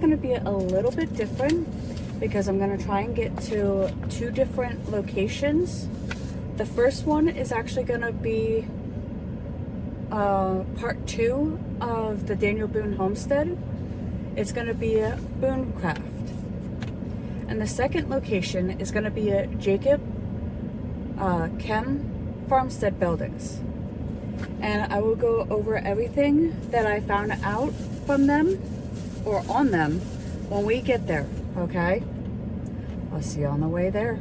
going to be a little bit different because I'm going to try and get to 2 different locations. The first one is actually going to be part 2 of the Daniel Boone Homestead. It's going to be a Boone Craft. And the second location is going to be a Jacob Chem Farmstead Buildings. And I will go over everything that I found out from them or on them when we get there, okay? I'll see you on the way there.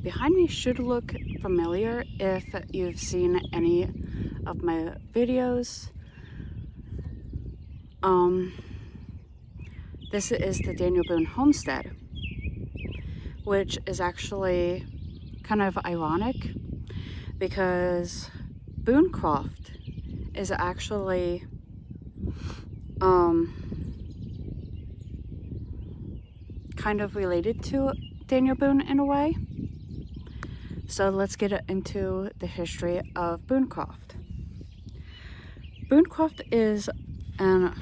behind me should look familiar if you've seen any of my videos. This is the Daniel Boone Homestead, which is actually kind of ironic because Boonecroft is actually kind of related to Daniel Boone in a way. So let's get into the history of Boonecroft. Boonecroft is an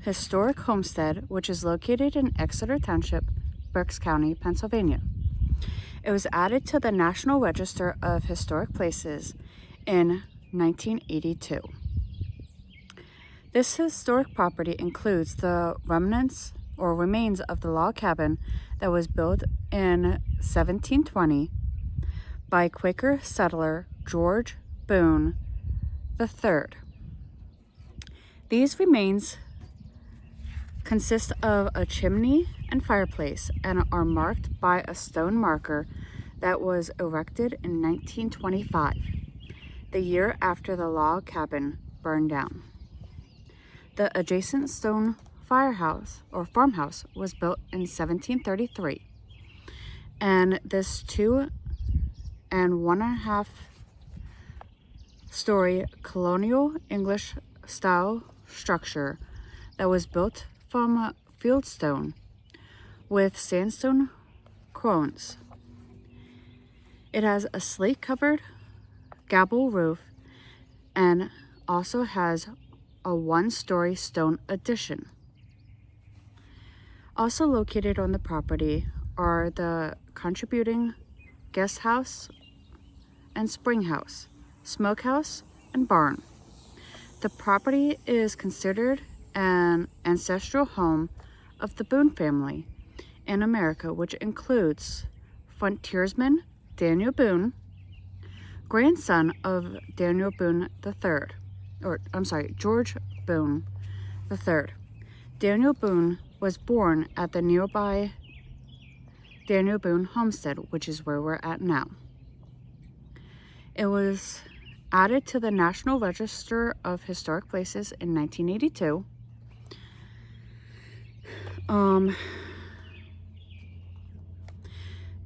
historic homestead which is located in Exeter Township, Berks County, Pennsylvania. It was added to the National Register of Historic Places in 1982. This historic property includes the remnants or remains of the log cabin that was built in 1720 by Quaker settler George Boone III. These remains consist of a chimney and fireplace and are marked by a stone marker that was erected in 1925, the year after the log cabin burned down. The adjacent stone firehouse or farmhouse was built in 1733, and this 2 1/2 story colonial English style structure that was built from fieldstone with sandstone crones. It has a slate covered gable roof and also has a 1-story stone addition. Also located on the property are the contributing guest house and spring house, smokehouse, and barn. The property is considered an ancestral home of the Boone family in America, which includes frontiersman Daniel Boone, grandson of Daniel Boone III, George Boone III. Daniel Boone was born at the nearby Daniel Boone Homestead, which is where we're at now. It was added to the National Register of Historic Places in 1982.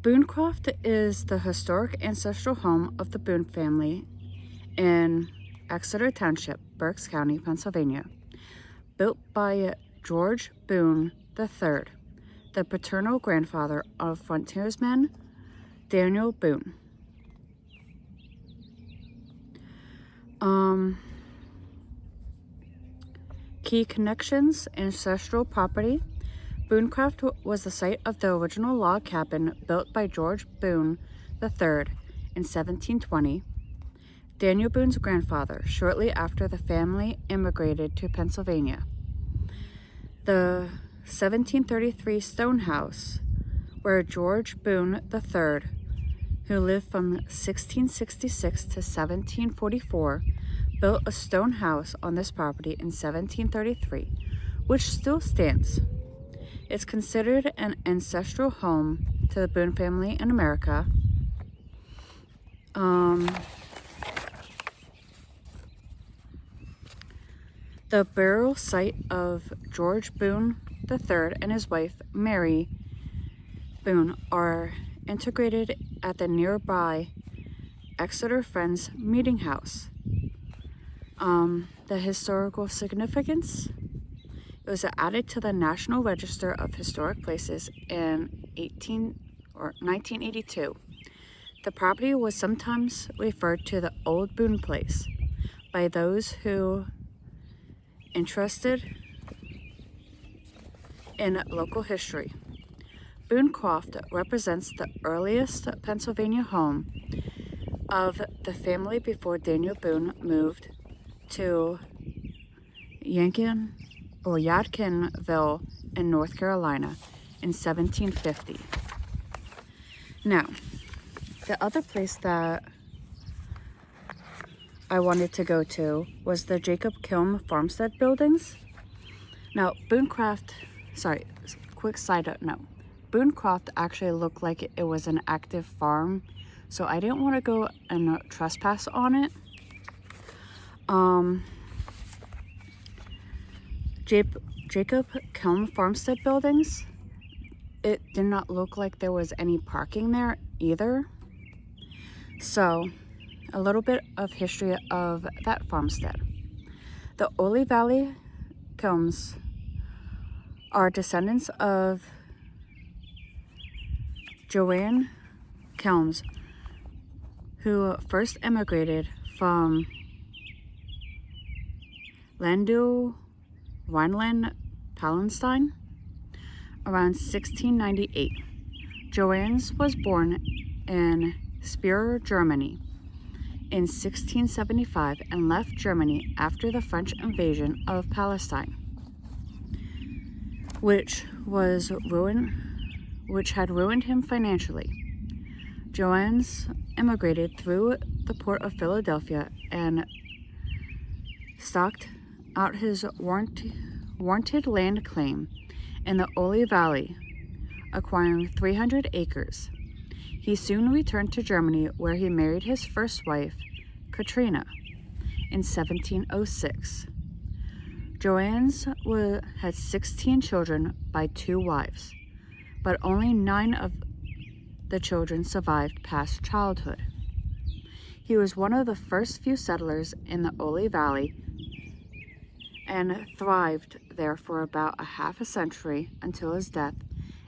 Boonecroft is the historic ancestral home of the Boone family in Exeter Township, Berks County, Pennsylvania, built by George Boone III, the paternal grandfather of frontiersman Daniel Boone. Key connections: ancestral property. Boonecroft was the site of the original log cabin built by George Boone III in 1720. Daniel Boone's grandfather, shortly after the family immigrated to Pennsylvania. The 1733 stone house where George Boone III, who lived from 1666 to 1744, built a stone house on this property in 1733, which still stands. It's considered an ancestral home to the Boone family in America. The burial site of George Boone III and his wife, Mary Boone, are integrated at the nearby Exeter Friends Meeting House. The historical significance: it was added to the National Register of Historic Places in 1982. The property was sometimes referred to the Old Boone Place by those who interested in local history. Boonecroft represents the earliest Pennsylvania home of the family before Daniel Boone moved to Yadkinville in North Carolina in 1750. Now, the other place that I wanted to go to was the Jacob Kilm farmstead buildings. Now, quick side note. Boone Croft actually looked like it was an active farm, so I didn't want to go and trespass on it. Jacob Kelm Farmstead buildings, it did not look like there was any parking there either. So, a little bit of history of that farmstead. The Ole Valley Kelms are descendants of Joanne Kelms, who first emigrated from Landau, Rhineland, Palestine around 1698. Joannes was born in Speyer, Germany in 1675 and left Germany after the French invasion of Palestine, which had ruined him financially. Joannes immigrated through the port of Philadelphia and staked out his warranted land claim in the Ole Valley, acquiring 300 acres. He soon returned to Germany, where he married his first wife, Katrina, in 1706. Joannes had 16 children by 2 wives, but only 9 of the children survived past childhood. He was one of the first few settlers in the Ole Valley and thrived there for about a half a century until his death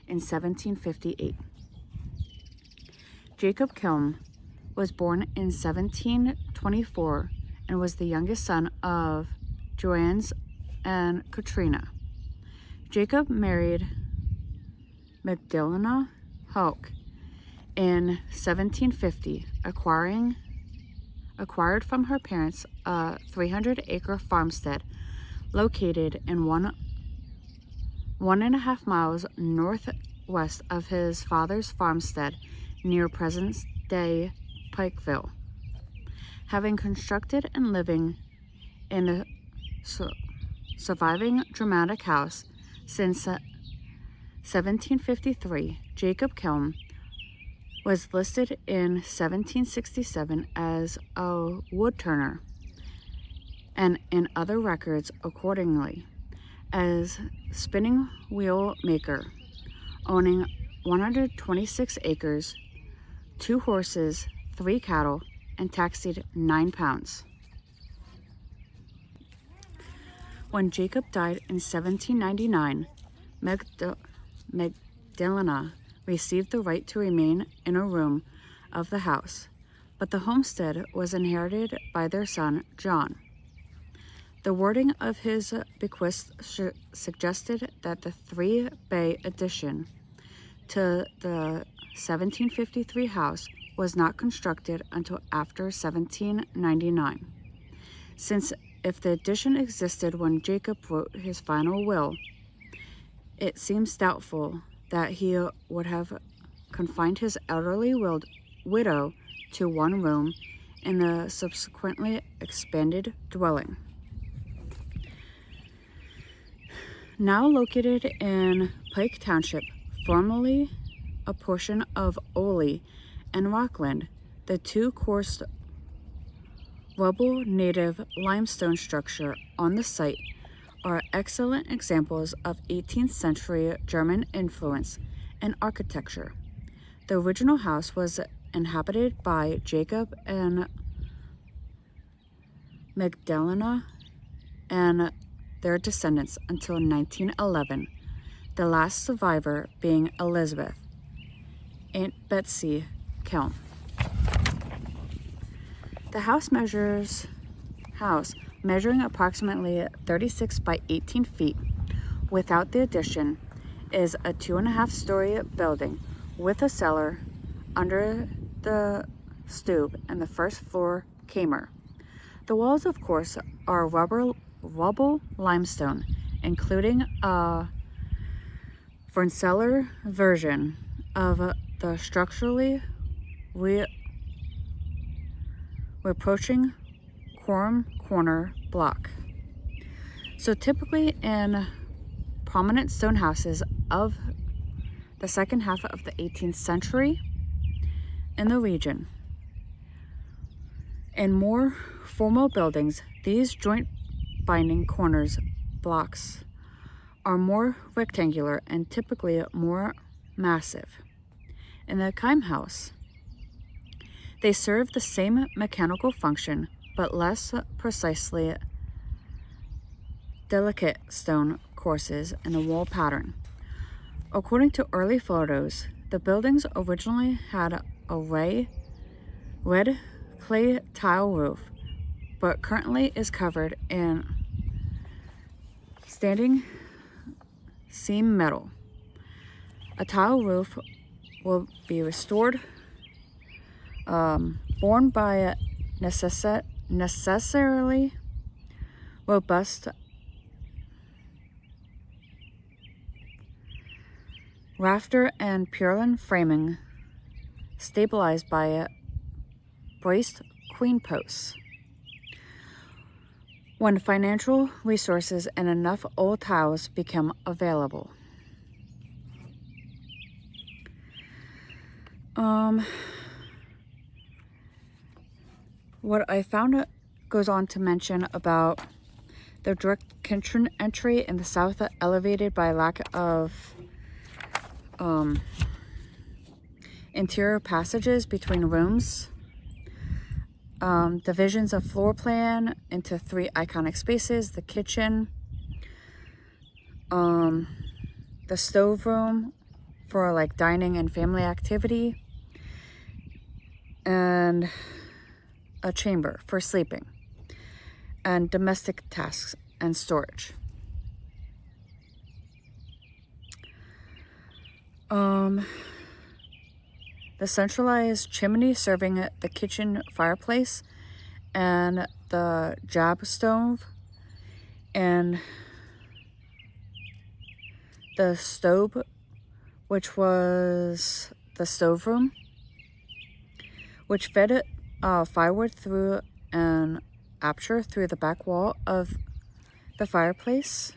in 1758. Jacob Kelm was born in 1724 and was the youngest son of Joannes and Katrina. Jacob married Magdalena Hoke in 1750, acquired from her parents a 300-acre farmstead located in 1.5 miles northwest of his father's farmstead near present-day Pikeville. Having constructed and living in a surviving dramatic house since 1753, Jacob Kelm was listed in 1767 as a woodturner, and in other records accordingly as spinning wheel maker, owning 126 acres, 2 horses, 3 cattle, and taxied 9 pounds. When Jacob died in 1799, Magdalena received the right to remain in a room of the house, but the homestead was inherited by their son, John. The wording of his bequest suggested that the 3-bay addition to the 1753 house was not constructed until after 1799. Since if the addition existed when Jacob wrote his final will, it seems doubtful that he would have confined his elderly widow to one room in the subsequently expanded dwelling. Now located in Pike Township, formerly a portion of Ole and Rockland, the 2-course rubble native limestone structure on the site are excellent examples of 18th century German influence in architecture. The original house was inhabited by Jacob and Magdalena and their descendants until 1911, the last survivor being Elizabeth, Aunt Betsy Kelm. The house measuring approximately 36 by 18 feet without the addition is a 2.5-story building with a cellar under the stoop and the first floor kamer. The walls, of course, are rubble limestone, including a Frencellar version of the structurally reproaching corner block. So typically in prominent stone houses of the second half of the 18th century in the region. In more formal buildings, these joint binding corners blocks are more rectangular and typically more massive. In the Keim house, they serve the same mechanical function, but less precisely delicate stone courses in the wall pattern. According to early photos, the buildings originally had a red clay tile roof, but currently is covered in standing seam metal. A tile roof will be restored, borne by a necessarily robust rafter and purlin framing, stabilized by braced queen posts. When financial resources and enough old tiles become available. What I found goes on to mention about the direct kitchen entry in the south, elevated by lack of interior passages between rooms, divisions of floor plan into 3 iconic spaces: the kitchen, the stove room for like dining and family activity, and a chamber for sleeping, and domestic tasks and storage. The centralized chimney serving the kitchen fireplace, and the job stove, and the stove, which was the stove room, which fed firewood through an aperture through the back wall of the fireplace.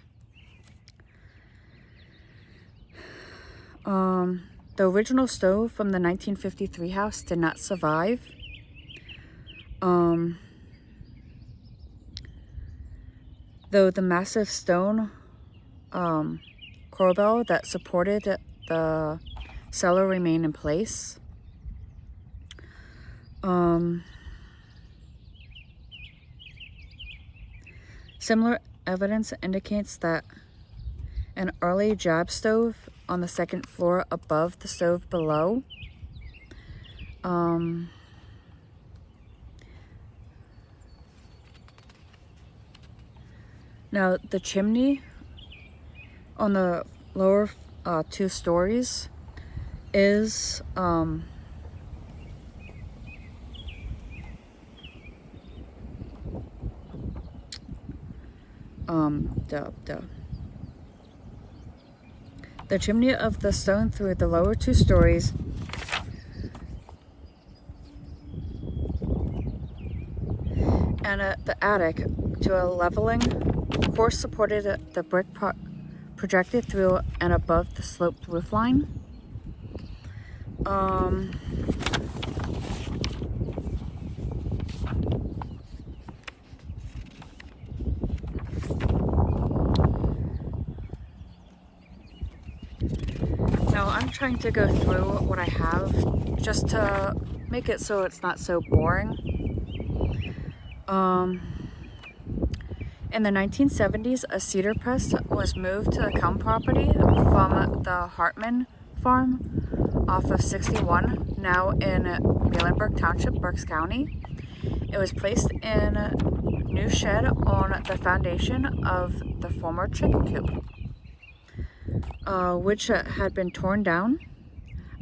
The original stove from the 1953 house did not survive. Though the massive stone corbel that supported the cellar remained in place. Similar evidence indicates that an early job stove on the second floor above the stove below. Now the chimney on the lower 2 stories is the chimney of the stone through the lower 2 stories and the attic to a leveling course supported the brick projected through and above the sloped roof line. Now I'm trying to go through what I have just to make it so it's not so boring. In the 1970s, a cedar press was moved to the Kelm property from the Hartman farm off of 61, now in Muhlenberg Township, Berks County. It was placed in a new shed on the foundation of the former chicken coop, which had been torn down.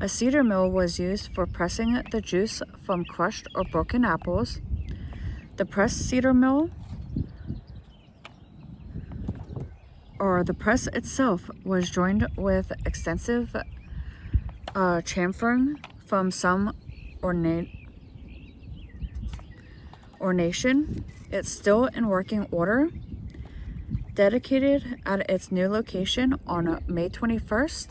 A cedar mill was used for pressing the juice from crushed or broken apples. The pressed cedar mill, or the press itself, was joined with extensive chamfering from some ornation. It's still in working order. Dedicated at its new location on May 21st,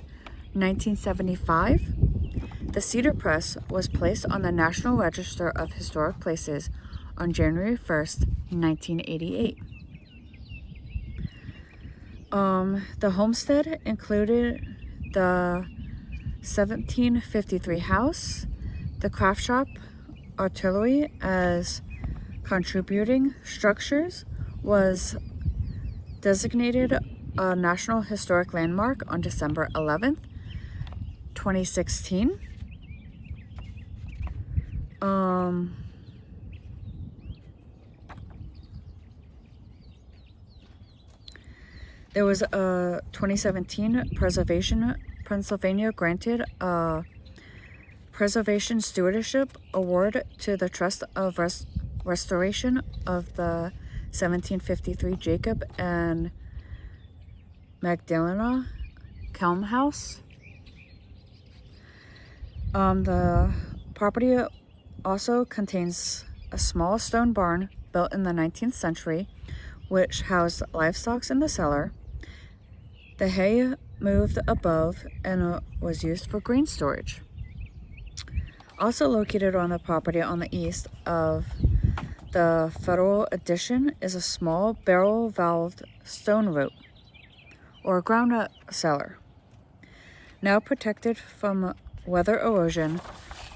1975, the cedar press was placed on the National Register of Historic Places on January 1st, 1988. The homestead included the 1753 house, the craft shop, artillery as contributing structures, was designated a National Historic Landmark on December 11th, 2016. There was a 2017 Pennsylvania granted a Preservation Stewardship Award to the Trust of Restoration of the 1753 Jacob and Magdalena Kelm House. The property also contains a small stone barn built in the 19th century, which housed livestock in the cellar. The hay moved above and was used for grain storage. Also located on the property on the east of the Federal Addition is a small barrel-valved stone root, or ground cellar, now protected from weather erosion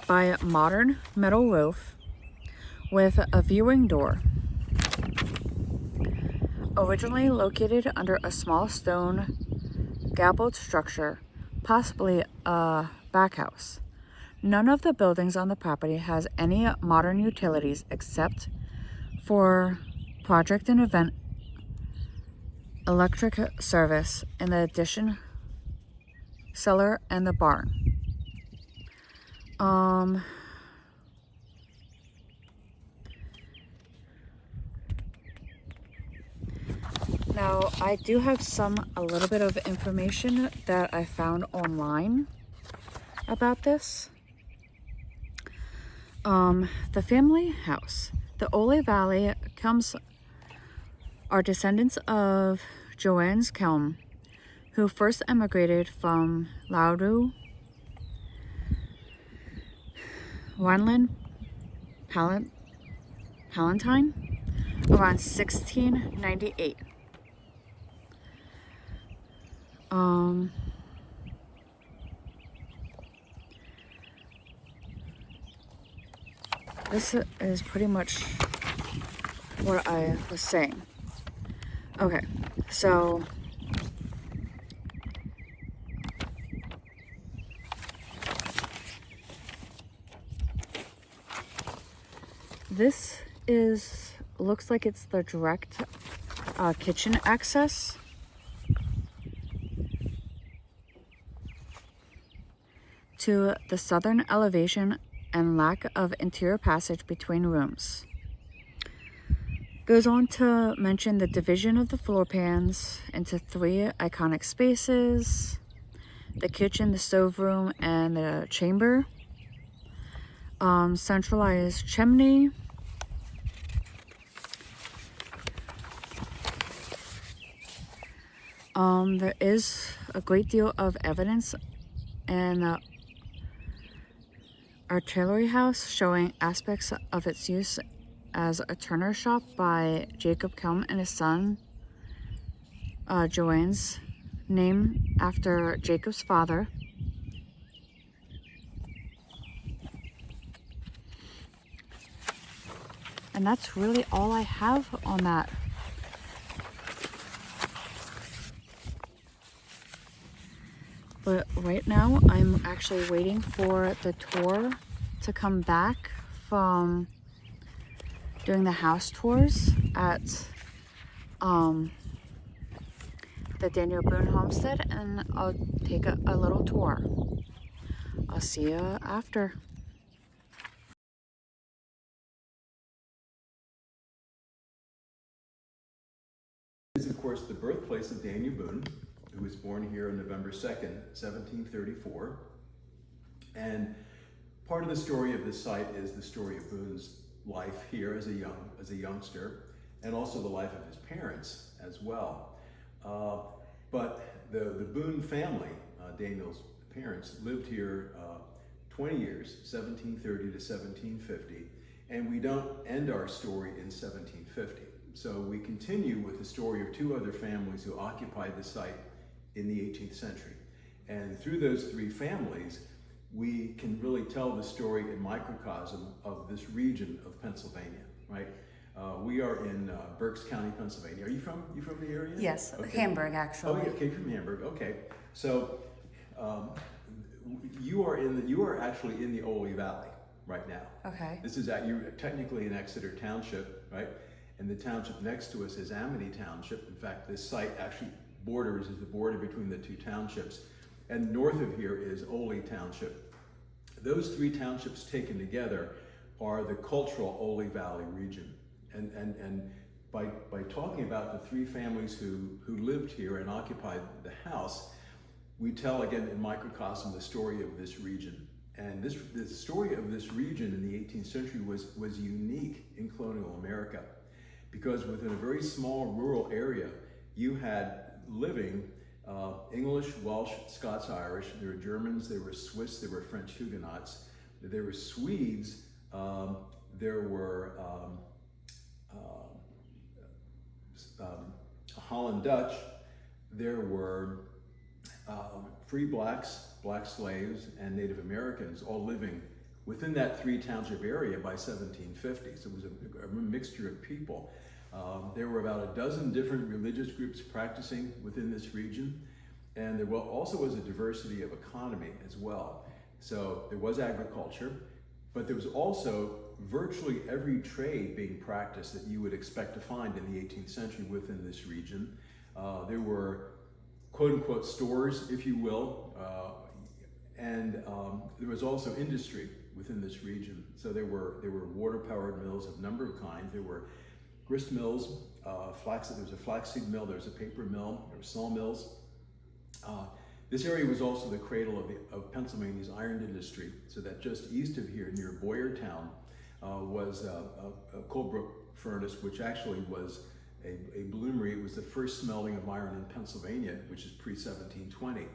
by a modern metal roof with a viewing door. Originally located under a small stone gabled structure, possibly a back house. None of the buildings on the property has any modern utilities except for project and event electric service in the addition, cellar, and the barn. Now, I do have a little bit of information that I found online about this. The family house. The Ole Valley Kelms are descendants of Joanne's Kelm, who first emigrated from Loudoun, Rhineland, Palatine, around 1698. This is pretty much what I was saying. Okay, so this looks like it's the direct kitchen access. To the southern elevation and lack of interior passage between rooms. Goes on to mention the division of the floor pans into 3 iconic spaces: the kitchen, the stove room, and the chamber. Centralized chimney. There is a great deal of evidence in artillery house showing aspects of its use as a turner shop by Jacob Kelm and his son Joanne's, named after Jacob's father. And that's really all I have on that. But right now, I'm actually waiting for the tour to come back from doing the house tours at the Daniel Boone Homestead, and I'll take a little tour. I'll see you after. This is, of course, the birthplace of Daniel Boone, who was born here on November 2nd, 1734. And part of the story of this site is the story of Boone's life here as a youngster, and also the life of his parents as well. But the Boone family, parents, lived here 20 years, 1730 to 1750, and we don't end our story in 1750. So we continue with the story of two other families who occupied the site in the 18th century. And through those three families, we can really tell the story in microcosm of this region of Pennsylvania, right? We are in Berks County, Pennsylvania. Are you from the area? Yes, okay. Hamburg actually. Oh, yeah, okay, from Hamburg. Okay, so you are actually in the Ole Valley right now. Okay. This is you're technically in Exeter Township, right? And the township next to us is Amity Township. In fact, this site actually is the border between the two townships. And north of here is Ole Township. Those three townships taken together are the cultural Ole Valley region. And by talking about the three families who lived here and occupied the house, we tell again in microcosm the story of this region. And the story of this region in the 18th century was unique in colonial America, because within a very small rural area, you had living English, Welsh, Scots, Irish. There were Germans, there were Swiss, there were French Huguenots, there were Swedes, there were Holland Dutch, there were free blacks, black slaves, and Native Americans all living within that three township area by 1750. So it was a mixture of people. There were about a dozen different religious groups practicing within this region, and there also was a diversity of economy as well. So there was agriculture, but there was also virtually every trade being practiced that you would expect to find in the 18th century within this region. There were quote-unquote stores, if you will, and there was also industry within this region. So there were water-powered mills of a number of kinds. There were grist mills, there was a flaxseed mill, there was a paper mill, there were sawmills. This area was also the cradle of Pennsylvania's iron industry, so that just east of here, near Boyertown, was a Colebrook furnace, which actually was a bloomery. It was the first smelting of iron in Pennsylvania, which is pre-1720.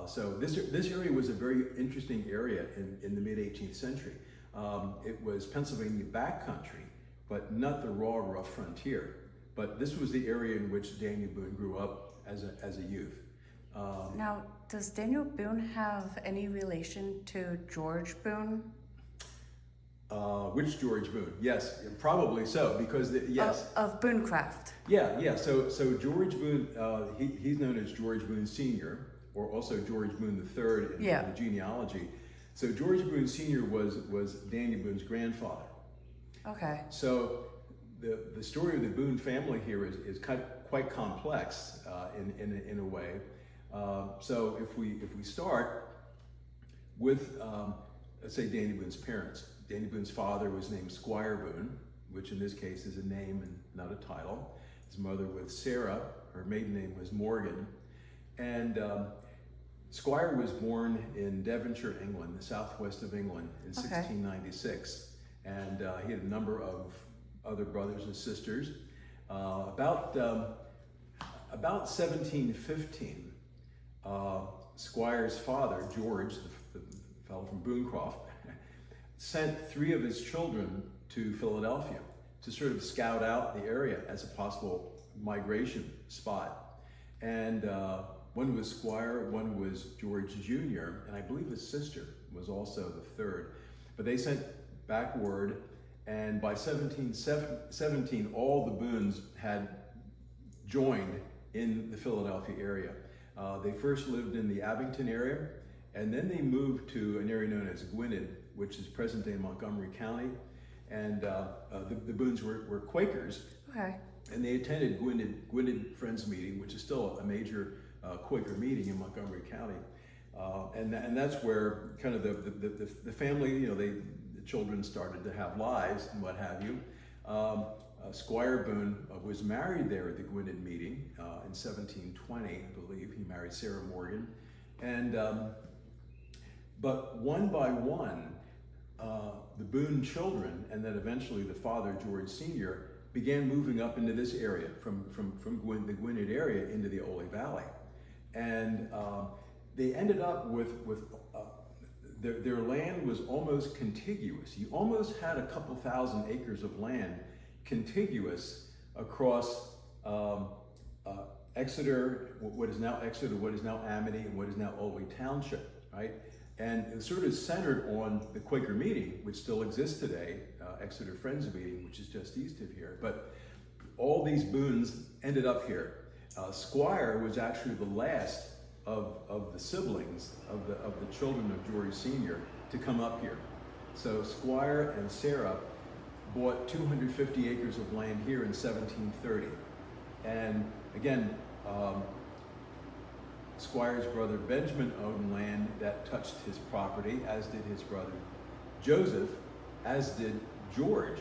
So this area was a very interesting area in the mid-18th century. It was Pennsylvania backcountry, but not the raw, rough frontier. But this was the area in which Daniel Boone grew up as a youth. Now, does Daniel Boone have any relation to George Boone? Which George Boone? Yes, probably so, because yes. Of Boonecraft. Yeah. So George Boone, he's known as George Boone Sr., or also George Boone III in the genealogy. So George Boone Sr. was Daniel Boone's grandfather. Okay. So the story of the Boone family here is quite complex in a way. So if we start with let's say Daniel Boone's parents. Daniel Boone's father was named Squire Boone, which in this case is a name and not a title. His mother was Sarah. Her maiden name was Morgan. And Squire was born in Devonshire, England, the southwest of England, in 1696. And he had a number of other brothers and sisters. About 1715, Squire's father, George, the fellow from Boonecroft, sent three of his children to Philadelphia to sort of scout out the area as a possible migration spot. And one was Squire, one was George Jr., and I believe his sister was also the third. But they sent back word, and by 1717, all the Boones had joined in the Philadelphia area. They first lived in the Abington area, and then they moved to an area known as Gwynedd, which is present-day Montgomery County. And the Boones were Quakers. Okay. And they attended Gwynedd Friends Meeting, which is still a major Quaker meeting in Montgomery County. And that's where kind of the family, the children started to have lives and what have you. Squire Boone was married there at the Gwynedd meeting in 1720, I believe. He married Sarah Morgan. And but one by one, the Boone children, and then eventually the father, George Sr., began moving up into this area, from the Gwynedd area into the Ole Valley. And they ended up with their land was almost contiguous. You almost had a couple thousand acres of land contiguous across Exeter, what is now Exeter, what is now Amity, and what is now Olwey Township, right? And it sort of centered on the Quaker meeting, which still exists today, Exeter Friends meeting, which is just east of here. But all these Boones ended up here. Squire was actually the last of the siblings of the children of George Sr. to come up here. So Squire and Sarah bought 250 acres of land here in 1730. And again, Squire's brother Benjamin owned land that touched his property, as did his brother Joseph, as did George,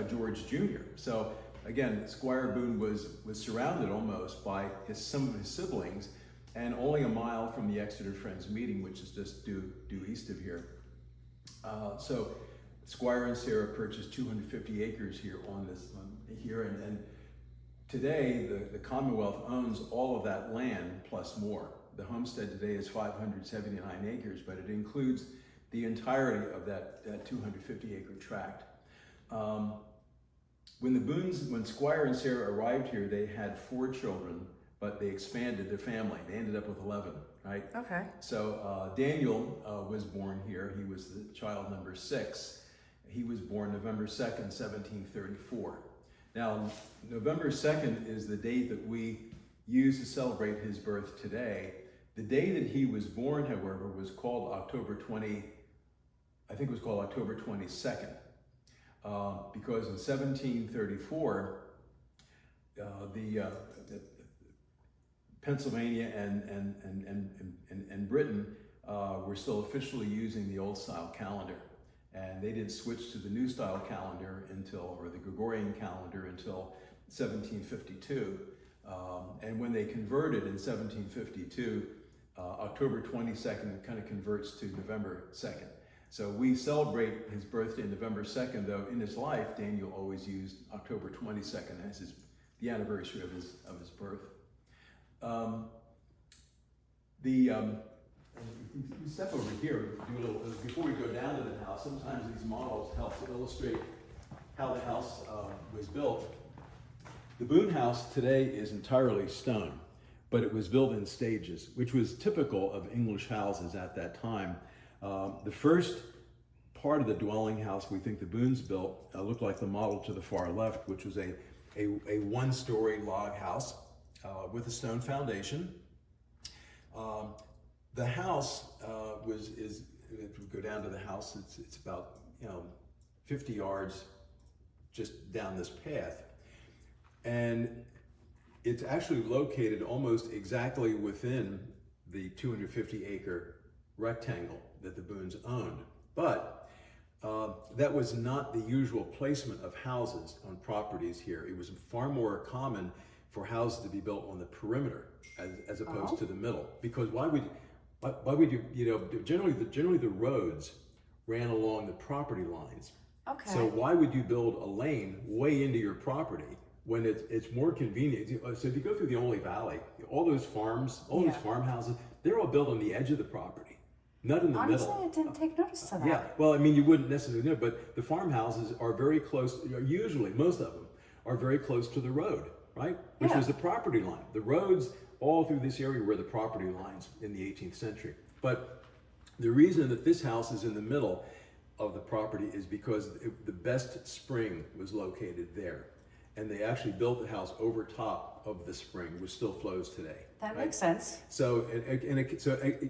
George Jr. So again, Squire Boone was surrounded almost by some of his siblings, and only a mile from the Exeter Friends meeting, which is just due east of here. So Squire and Sarah purchased 250 acres here and today the Commonwealth owns all of that land plus more. The homestead today is 579 acres, but it includes the entirety of that 250 acre tract. When Squire and Sarah arrived here, they had 4 children, but they expanded their family. They ended up with 11, right? Okay. So Daniel was born here. He was the child number 6. He was born November 2nd, 1734. Now, November 2nd is the date that we use to celebrate his birth today. The day that he was born, however, was called October 22nd, because in 1734, Pennsylvania and Britain were still officially using the old style calendar. And they didn't switch to the new style calendar or the Gregorian calendar until 1752. And when they converted in 1752, October 22nd kind of converts to November 2nd. So we celebrate his birthday November 2nd, though in his life, Daniel always used October 22nd as the anniversary of his birth. You step over here, do a little, before we go down to the house, sometimes these models help to illustrate how the house was built. The Boone house today is entirely stone, but it was built in stages, which was typical of English houses at that time. The first part of the dwelling house we think the Boones built looked like the model to the far left, which was a one-story log house with a stone foundation. The house if we go down to the house, it's about 50 yards just down this path, and it's actually located almost exactly within the 250 acre rectangle that the Boones owned. But that was not the usual placement of houses on properties here. It was far more common for houses to be built on the perimeter as opposed to the middle. Because why would you generally the roads ran along the property lines. Okay. So why would you build a lane way into your property when it's more convenient? So if you go through the Olney Valley, all those farms, those farmhouses, they're all built on the edge of the property, not in the middle. Honestly, I didn't take notice of that. Yeah, well, I mean, you wouldn't necessarily know, but the farmhouses are very close, usually, most of them, are very close to the road, right? Which was the property line. The roads all through this area were the property lines in the 18th century. But the reason that this house is in the middle of the property is because the best spring was located there. And they actually built the house over top of the spring, which still flows today. That makes sense. So,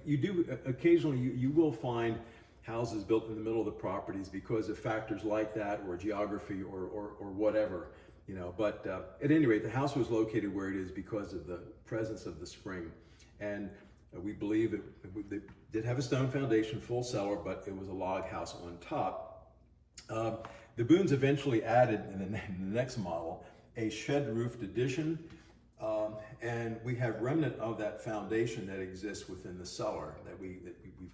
you do occasionally you will find houses built in the middle of the properties because of factors like that, or geography, or whatever, But at any rate, the house was located where it is because of the presence of the spring, and we believe they did have a stone foundation, full cellar, but it was a log house on top. The Boones eventually added in the next model a shed-roofed addition, and we have remnant of that foundation that exists within the cellar that we've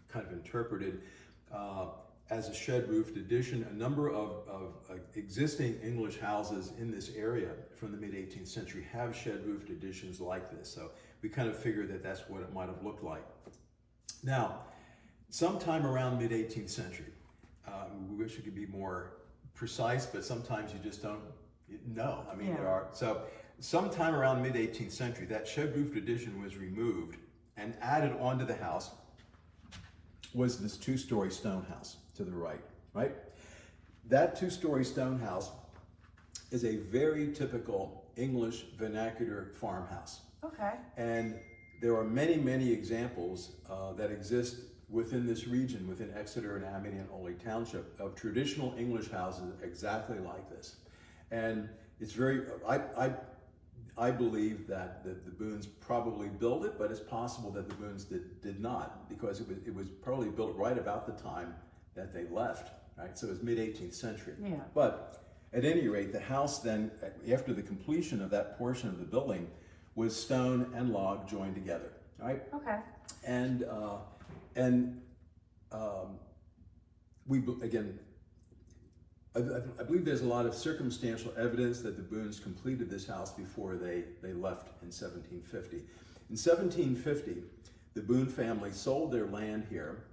kind of interpreted as a shed-roofed addition. A number of existing English houses in this area from the mid-18th century have shed-roofed additions like this. So we kind of figured that that's what it might have looked like. Now, sometime around mid-18th century, we wish we could be more precise, but sometimes you just don't know. I mean, there are, so sometime around mid-18th century, that shed-roofed addition was removed, and added onto the house was this two-story stone house to the right, right? That two-story stone house is a very typical English vernacular farmhouse. Okay. And there are many, many examples that exist within this region, within Exeter and Amity and Oley Township, of traditional English houses exactly like this. And it's very, I believe that the Boones probably built it, but it's possible that the Boones did not, because it was probably built right about the time that they left, right? So it was mid-18th century. Yeah. But at any rate, the house then, after the completion of that portion of the building, was stone and log joined together, right? Okay. And we, again, I believe there's a lot of circumstantial evidence that the Boones completed this house before they left in 1750. In 1750, the Boone family sold their land here.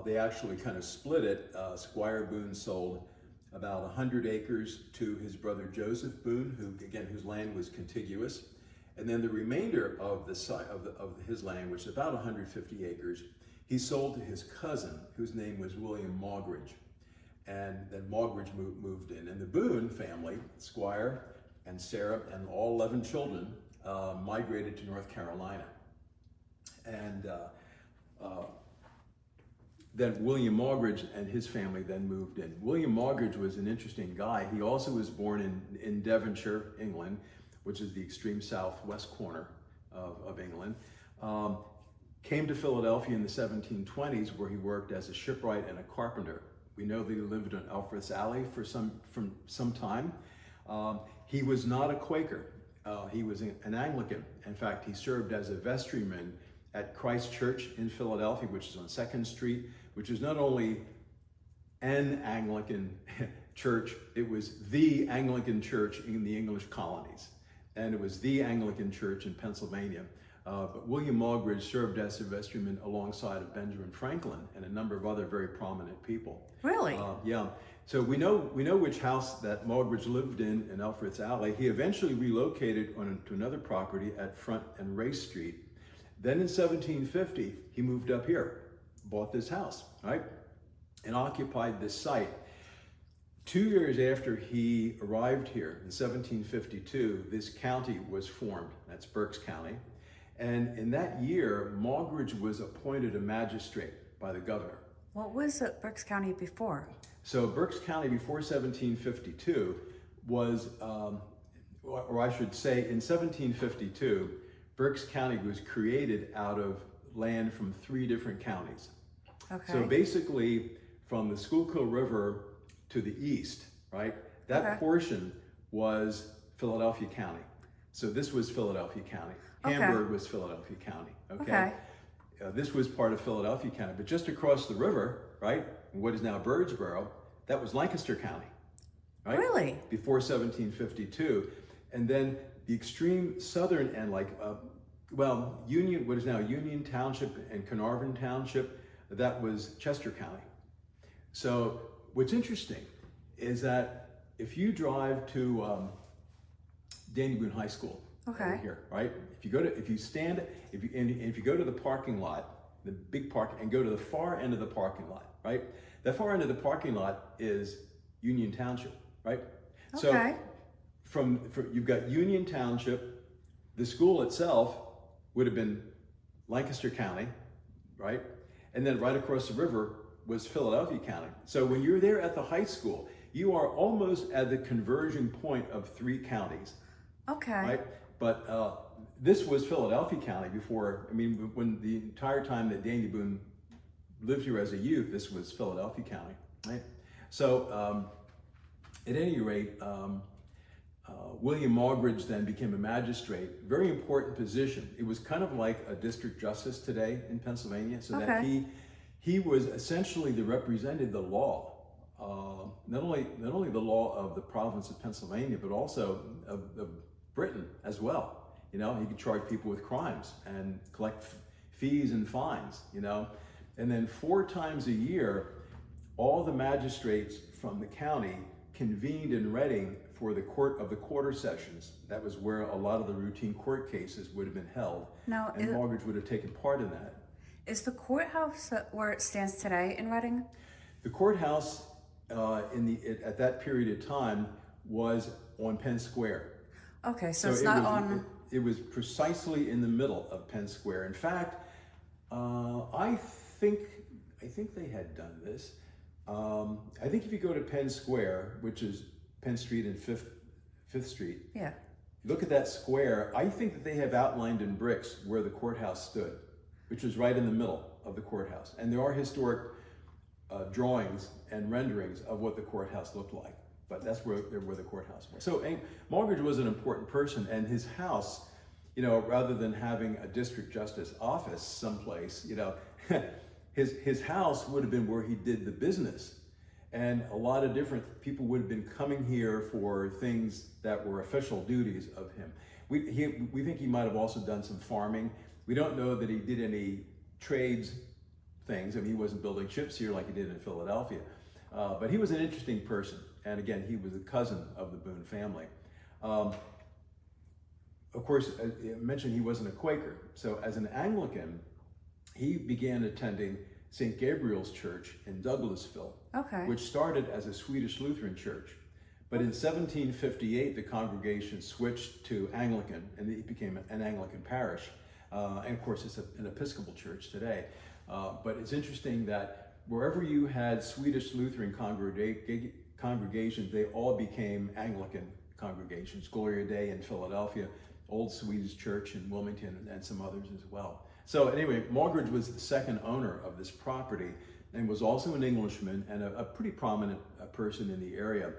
They actually kind of split it. Squire Boone sold about 100 acres to his brother Joseph Boone, whose land was contiguous. And then the remainder of his land, which is about 150 acres, he sold to his cousin, whose name was William Maugridge. And then Maugridge moved in. And the Boone family, Squire and Sarah and all 11 children, migrated to North Carolina. And then William Maugridge and his family then moved in. William Maugridge was an interesting guy. He also was born in Devonshire, England, which is the extreme southwest corner of England. Came to Philadelphia in the 1720s, where he worked as a shipwright and a carpenter. We know that he lived on Alfred's Alley for some time. He was not a Quaker. He was an Anglican. In fact, he served as a vestryman at Christ Church in Philadelphia, which is on 2nd Street, which is not only an Anglican church, it was the Anglican church in the English colonies. And it was the Anglican church in Pennsylvania. But William Maugridge served as a vestryman alongside of Benjamin Franklin and a number of other very prominent people. Really? Yeah. So we know which house that Maugridge lived in Alfred's Alley. He eventually relocated to another property at Front and Race Street. Then in 1750, he moved up here, bought this house, right? And occupied this site. 2 years after he arrived here in 1752, this county was formed. That's Berks County. And in that year, Maugridge was appointed a magistrate by the governor. What was Berks County before? So Berks County before 1752 was, or I should say in 1752, Berks County was created out of land from 3 different counties. Okay. So basically from the Schuylkill River to the east, right? That portion was Philadelphia County. So this was Philadelphia County. Hamburg was Philadelphia County, okay? This was part of Philadelphia County, but just across the river, right, what is now Birdsboro, that was Lancaster County, right? Really? Before 1752. And then the extreme southern end, like, Union, what is now Union Township and Carnarvon Township, that was Chester County. So what's interesting is that if you drive to Daniel Boone High School, over here, right? If you go to the parking lot, the big park, and go to the far end of the parking lot, right? That far end of the parking lot is Union Township, right? So you've got Union Township. The school itself would have been Lancaster County, right? And then right across the river was Philadelphia County. So when you're there at the high school, you are almost at the conversion point of 3 counties. Okay. Right? But this was Philadelphia County before, when the entire time that Daniel Boone lived here as a youth, this was Philadelphia County, right? So at any rate, William Maugridge then became a magistrate, very important position. It was kind of like a district justice today in Pennsylvania, so that he he was essentially represented the law, not only the law of the province of Pennsylvania, but also of Britain as well. You know, he could charge people with crimes and collect fees and fines. You know, and then 4 times a year, all the magistrates from the county convened in Reading for the court of the quarter sessions. That was where a lot of the routine court cases would have been held. Now, and Margaret would have taken part in that. Is the courthouse where it stands today in Reading? The courthouse at that period of time was on Penn Square. Okay, so it's not on... It was precisely in the middle of Penn Square. In fact, I think they had done this. I think if you go to Penn Square, which is Penn Street and Fifth Street, yeah, look at that square. I think that they have outlined in bricks where the courthouse stood, which was right in the middle of the courthouse. And there are historic drawings and renderings of what the courthouse looked like. But that's where the courthouse was. So Margaret was an important person, and his house, you know, rather than having a district justice office someplace, you know, his house would have been where he did the business. And a lot of different people would have been coming here for things that were official duties of him. We think he might have also done some farming. We don't know that he did any trades things. I mean, he wasn't building ships here like he did in Philadelphia. But he was an interesting person. And again, he was a cousin of the Boone family. Of course, as I mentioned, he wasn't a Quaker. So as an Anglican, he began attending St. Gabriel's Church in Douglasville, which started as a Swedish Lutheran church. But in 1758, the congregation switched to Anglican, and it became an Anglican parish. And of course, it's an Episcopal church today. But it's interesting that wherever you had Swedish Lutheran congregations, they all became Anglican congregations. Gloria Dei in Philadelphia, Old Swedish Church in Wilmington, and some others as well. So anyway, Margaret was the second owner of this property and was also an Englishman and a pretty prominent person in the area.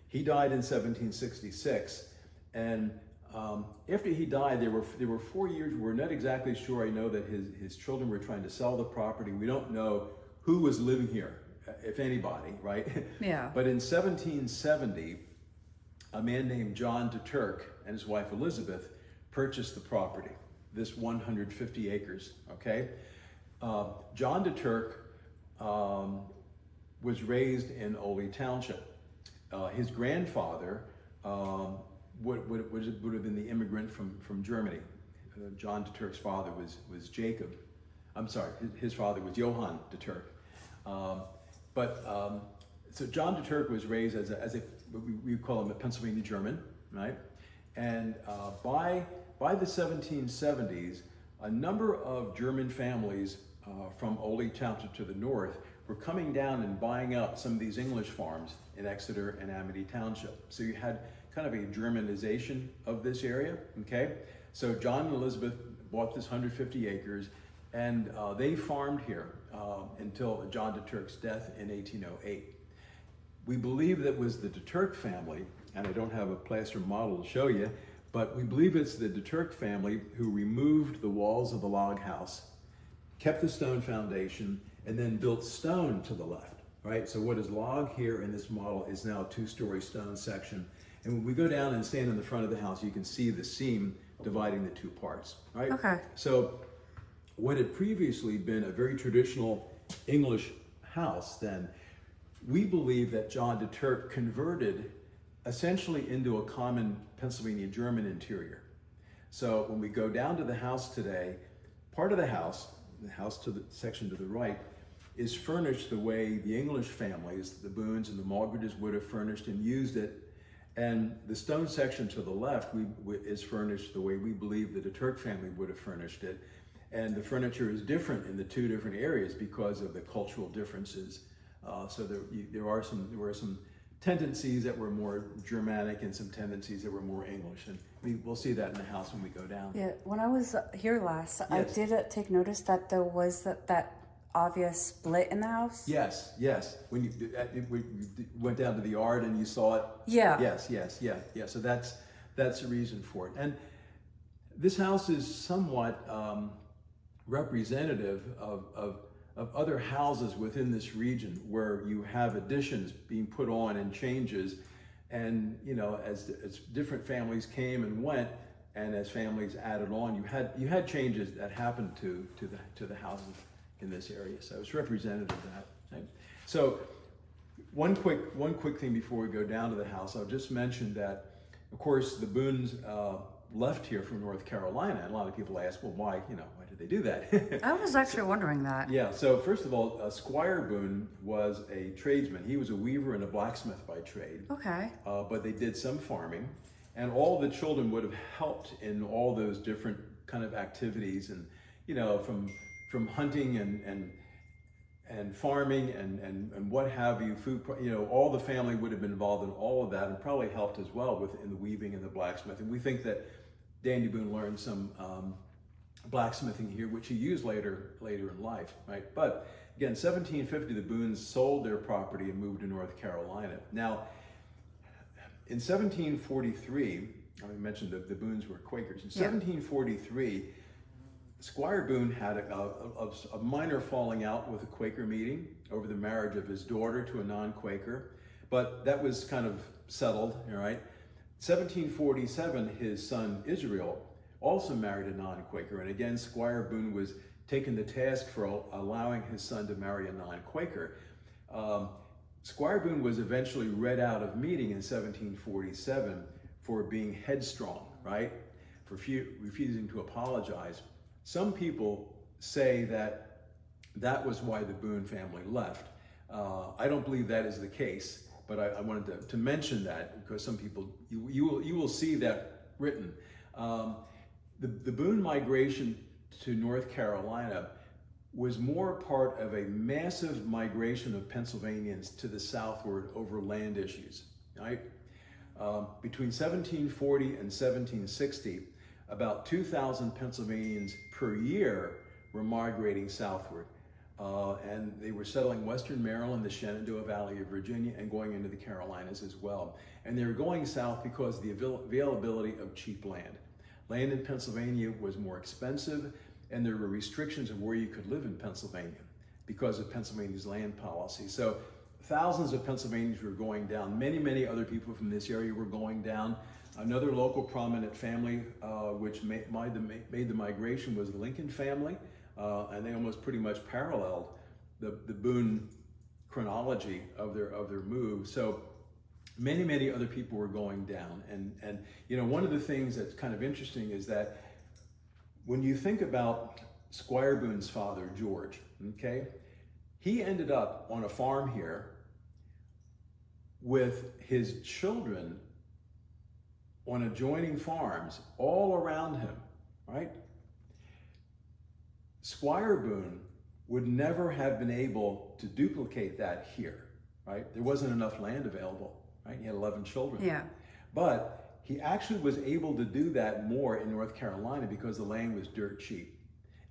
He died in 1766, and after he died, there were 4 years. We're not exactly sure. I know that his children were trying to sell the property. We don't know who was living here, if anybody, right? Yeah. But in 1770, a man named John de Turk and his wife Elizabeth purchased the property, this 150 acres, okay? John de Turk was raised in Oley Township. His grandfather would have been the immigrant from Germany. John de Turk's father was Jacob. I'm sorry, his father was Johann de Turk. So John de Turk was raised as a we call him a Pennsylvania German, right? And by the 1770s, a number of German families from Oley Township to the north were coming down and buying up some of these English farms in Exeter and Amity Township. So you had kind of a Germanization of this area, okay? So John and Elizabeth bought this 150 acres, and they farmed here until John de Turk's death in 1808. We believe that was the de Turk family, and I don't have a plaster model to show you, but we believe it's the de Turk family who removed the walls of the log house, kept the stone foundation, and then built stone to the left, right? So what is log here in this model is now a 2-story stone section. And when we go down and stand in the front of the house, you can see the seam dividing the 2 parts, right? Okay. So what had previously been a very traditional English house then, we believe that John de Turk converted essentially into a common Pennsylvania German interior. So when we go down to the house today, part of the house to the section to the right, is furnished the way the English families, the Boones and the Mulgrews, would have furnished and used it. And the stone section to the left is furnished the way we believe the de Turk family would have furnished it. And the furniture is different in the 2 different areas because of the cultural differences. So there were some tendencies that were more Germanic and some tendencies that were more English. And we'll see that in the house when we go down. Yeah, when I was here last, yes. I did take notice that there was that obvious split in the house. Yes. When you went down to the yard and you saw it. Yeah. Yes. So that's the reason for it. And this house is somewhat representative of of other houses within this region where you have additions being put on and changes. And, you know, as different families came and went, and as families added on, you had changes that happened to the houses in this area. So it's representative of that. Right? So one quick thing before we go down to the house, I'll just mention that, of course, the Boones left here from North Carolina, and a lot of people ask, well, why did they do that? I was actually wondering that. Yeah, so first of all, Squire Boone was a tradesman. He was a weaver and a blacksmith by trade. Okay. But they did some farming, and all the children would have helped in all those different kind of activities, and, you know, from hunting and farming and what have you, food, you know, all the family would have been involved in all of that, and probably helped as well in the weaving and the blacksmithing. We think that Daniel Boone learned some blacksmithing here, which he used later in life, right? But again, 1750, the Boones sold their property and moved to North Carolina. Now, in 1743, I mentioned the Boones were Quakers. In 1743, Squire Boone had a minor falling out with a Quaker meeting over the marriage of his daughter to a non-Quaker, but that was kind of settled, all right? 1747, his son Israel also married a non-Quaker, and again, Squire Boone was taken to task for allowing his son to marry a non-Quaker. Squire Boone was eventually read out of meeting in 1747 for being headstrong, right? For refusing to apologize. Some people say that was why the Boone family left. I don't believe that is the case, but I wanted to mention that because some people, you will see that written. The Boone migration to North Carolina was more part of a massive migration of Pennsylvanians to the southward over land issues, right? Between 1740 and 1760, about 2,000 Pennsylvanians per year were migrating southward. And they were settling western Maryland, the Shenandoah Valley of Virginia, and going into the Carolinas as well. And they were going south because of the availability of cheap land. Land in Pennsylvania was more expensive, and there were restrictions of where you could live in Pennsylvania because of Pennsylvania's land policy. So thousands of Pennsylvanians were going down. Many other people from this area were going down. Another local prominent family which made the migration was the Lincoln family, and they almost pretty much paralleled the Boone chronology of their move. So many other people were going down, and you know, one of the things that's kind of interesting is that when you think about Squire Boone's father, George, okay, he ended up on a farm here with his children on adjoining farms all around him, right? Squire Boone would never have been able to duplicate that here, right? There wasn't enough land available, right? He had 11 children. Yeah. But he actually was able to do that more in North Carolina because the land was dirt cheap.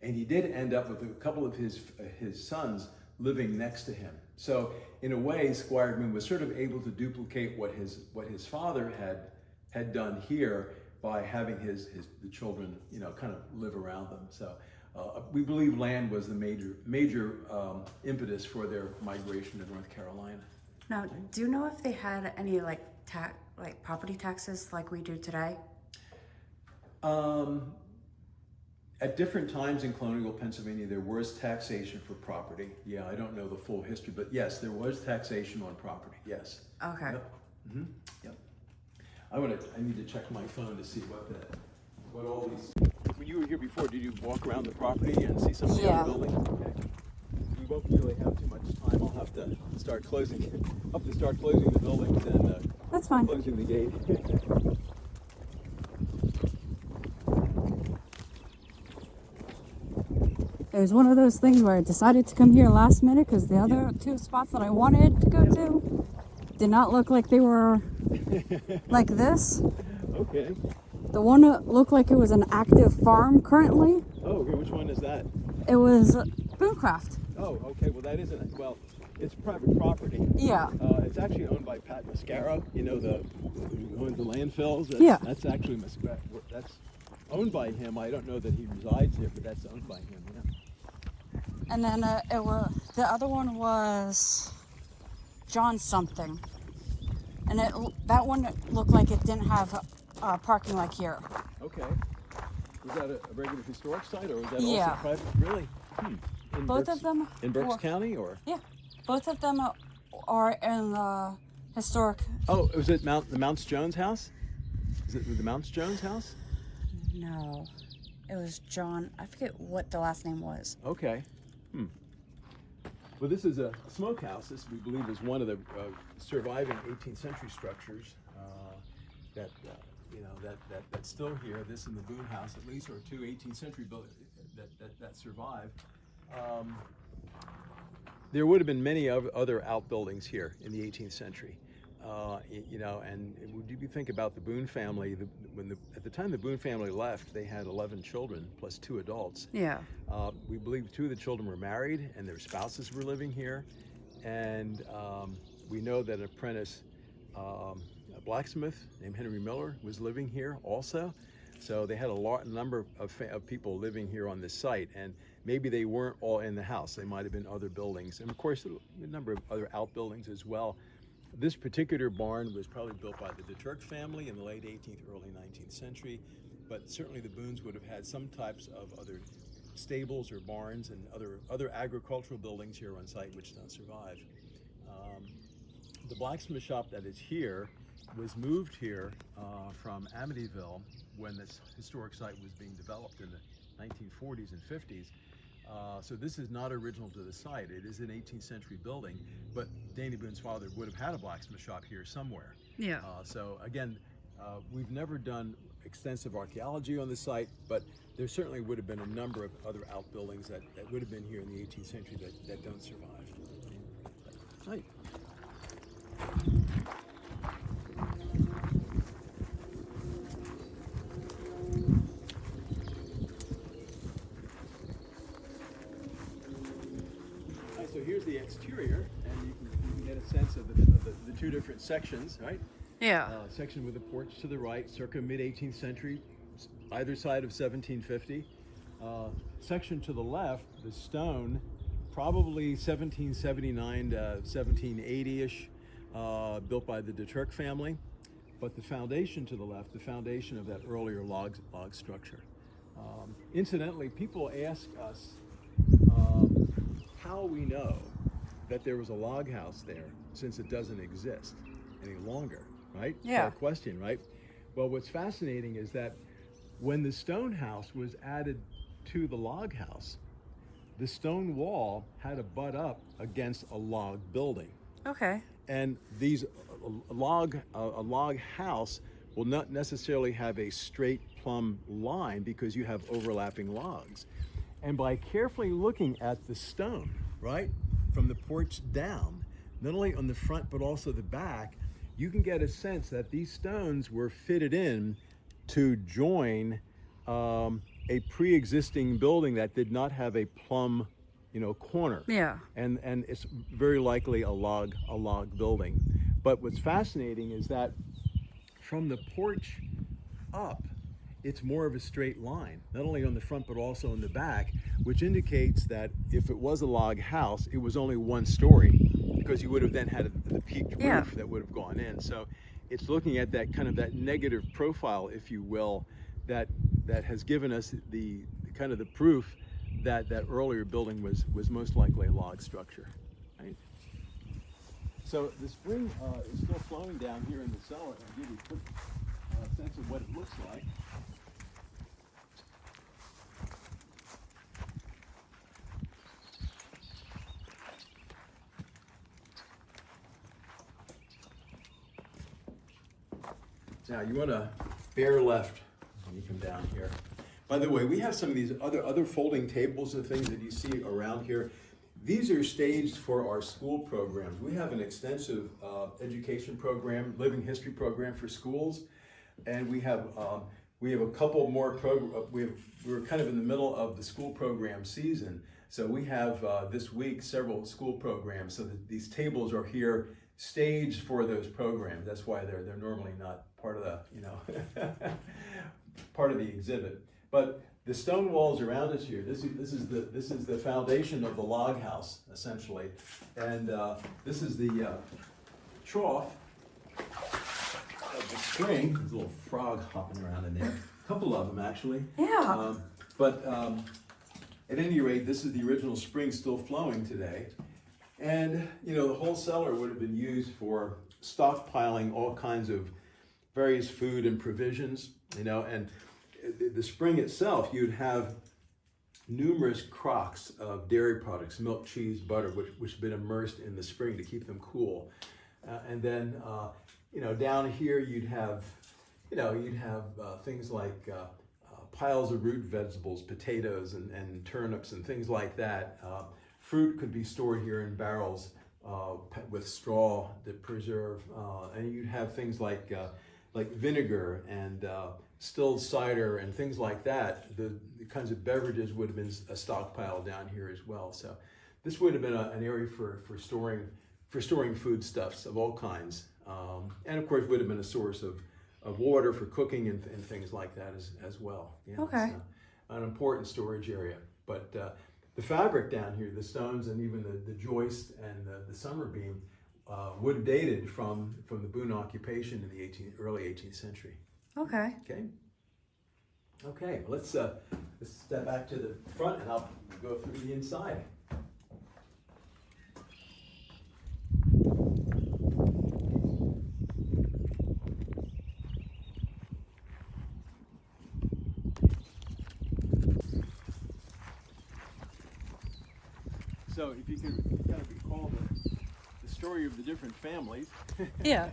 And he did end up with a couple of his sons living next to him. So in a way, Squire Boone was sort of able to duplicate what his father had done here by having the children, you know, kind of live around them. So we believe land was the major impetus for their migration to North Carolina. Now, do you know if they had any like property taxes like we do today? At different times in colonial Pennsylvania, there was taxation for property. Yeah, I don't know the full history, but yes, there was taxation on property. Yes. Okay. Yep. Mm-hmm. Yep. I need to check my phone to see what all these. When you were here before, did you walk around the property and see some of the other buildings? Okay. We won't really have too much time. I'll have to start closing the buildings and that's fine. Closing the gate. It was one of those things where I decided to come here last minute because the other two spots that I wanted to go to did not look like they were like this. Okay. The one looked like it was an active farm currently. Oh, okay. Which one is that? It was Boonecraft. Oh, okay. Well, that isn't. Well, it's private property. Yeah. It's actually owned by Pat Mascaro. You know, who owns the landfills. That's actually Mascaro. That's owned by him. I don't know that he resides here, but that's owned by him. Yeah. And then the other one was John something. And that one looked like it didn't have parking like here. Okay. Was that a regular historic site, or was that Yeah. also private? Really? In Both of them in Berks were- County, or? Yeah, both of them are in the historic. Oh, was it the Mounts Jones house? Is it the Mounts Jones house? No, it was John. I forget what the last name was. Okay. Well, this is a smokehouse. This, we believe, is one of the surviving 18th century structures that that's still here. This and the Boone house, at least, are two 18th century buildings that survive. There would have been many other outbuildings here in the 18th century. And would you think about the Boone family? At the time the Boone family left, they had 11 children plus 2 adults. Yeah. We believe 2 of the children were married and their spouses were living here, and we know that an apprentice, a blacksmith named Henry Miller, was living here also. So they had a number of people living here on this site, and maybe they weren't all in the house. They might have been other buildings, and of course a number of other outbuildings as well. This particular barn was probably built by the DeTurk family in the late 18th, early 19th century, but certainly the Boones would have had some types of other stables or barns and other agricultural buildings here on site which don't survive. The blacksmith shop that is here was moved here from Amityville when this historic site was being developed in the 1940s and 50s. So this is not original to the site. It is an 18th century building, but Danny Boone's father would have had a blacksmith shop here somewhere. Yeah. So again, we've never done extensive archaeology on the site, but there certainly would have been a number of other outbuildings that would have been here in the 18th century that don't survive. Right. So here's the exterior, and you can get a sense of the 2 different sections, right? Yeah. Section with a porch to the right, circa mid-18th century, either side of 1750. Section to the left, the stone, probably 1779 to 1780-ish, built by the DeTurk family. But the foundation to the left, the foundation of that earlier log structure. Incidentally, people ask us how we know that there was a log house there, since it doesn't exist any longer, right? Yeah. Fair question, right? Well, what's fascinating is that when the stone house was added to the log house, the stone wall had to butt up against a log building. Okay. And a log house will not necessarily have a straight plumb line because you have overlapping logs. And by carefully looking at the stone, right, from the porch down, not only on the front but also the back, you can get a sense that these stones were fitted in to join a pre-existing building that did not have a plumb, corner. Yeah. And it's very likely a log building. But what's fascinating is that from the porch up, it's more of a straight line, not only on the front but also in the back, which indicates that if it was a log house, it was only 1 story, because you would have then had the peaked roof that would have gone in. So it's looking at that kind of that negative profile, if you will, that has given us the kind of the proof that that earlier building was most likely a log structure, right? So the spring is still flowing down here in the cellar. I'll give you a quick sense of what it looks like. Now you want to bear left when you come down here. By the way, we have some of these other folding tables and things that you see around here. These are staged for our school programs. We have an extensive education program, living history program for schools, and we have a couple more we're kind of in the middle of the school program season. So we have this week several school programs. So these tables are here staged for those programs. That's why they're normally not part of the part of the exhibit. But the stone walls around us here, this is the foundation of the log house, essentially. And this is the trough of the spring. There's a little frog hopping around in there. A couple of them, actually. Yeah. But at any rate, this is the original spring still flowing today. And, you know, the whole cellar would have been used for stockpiling all kinds of various food and provisions, you know, and the spring itself, you'd have numerous crocks of dairy products, milk, cheese, butter, which have been immersed in the spring to keep them cool. And then, you know, down here you'd have things like piles of root vegetables, potatoes and turnips and things like that. Fruit could be stored here in barrels with straw to preserve, and you'd have things like vinegar and distilled cider and things like that. The kinds of beverages would have been a stockpile down here as well. So this would have been an area for storing foodstuffs of all kinds, and of course would have been a source of water for cooking and things like that as well. Yeah, okay. So an important storage area. But the fabric down here, the stones and even the joist and the summer beam would have dated from the Boone occupation in the early 18th century. Okay. Okay, let's step back to the front and I'll go through the inside. So if you can kind of recall the story of the different families. Yeah.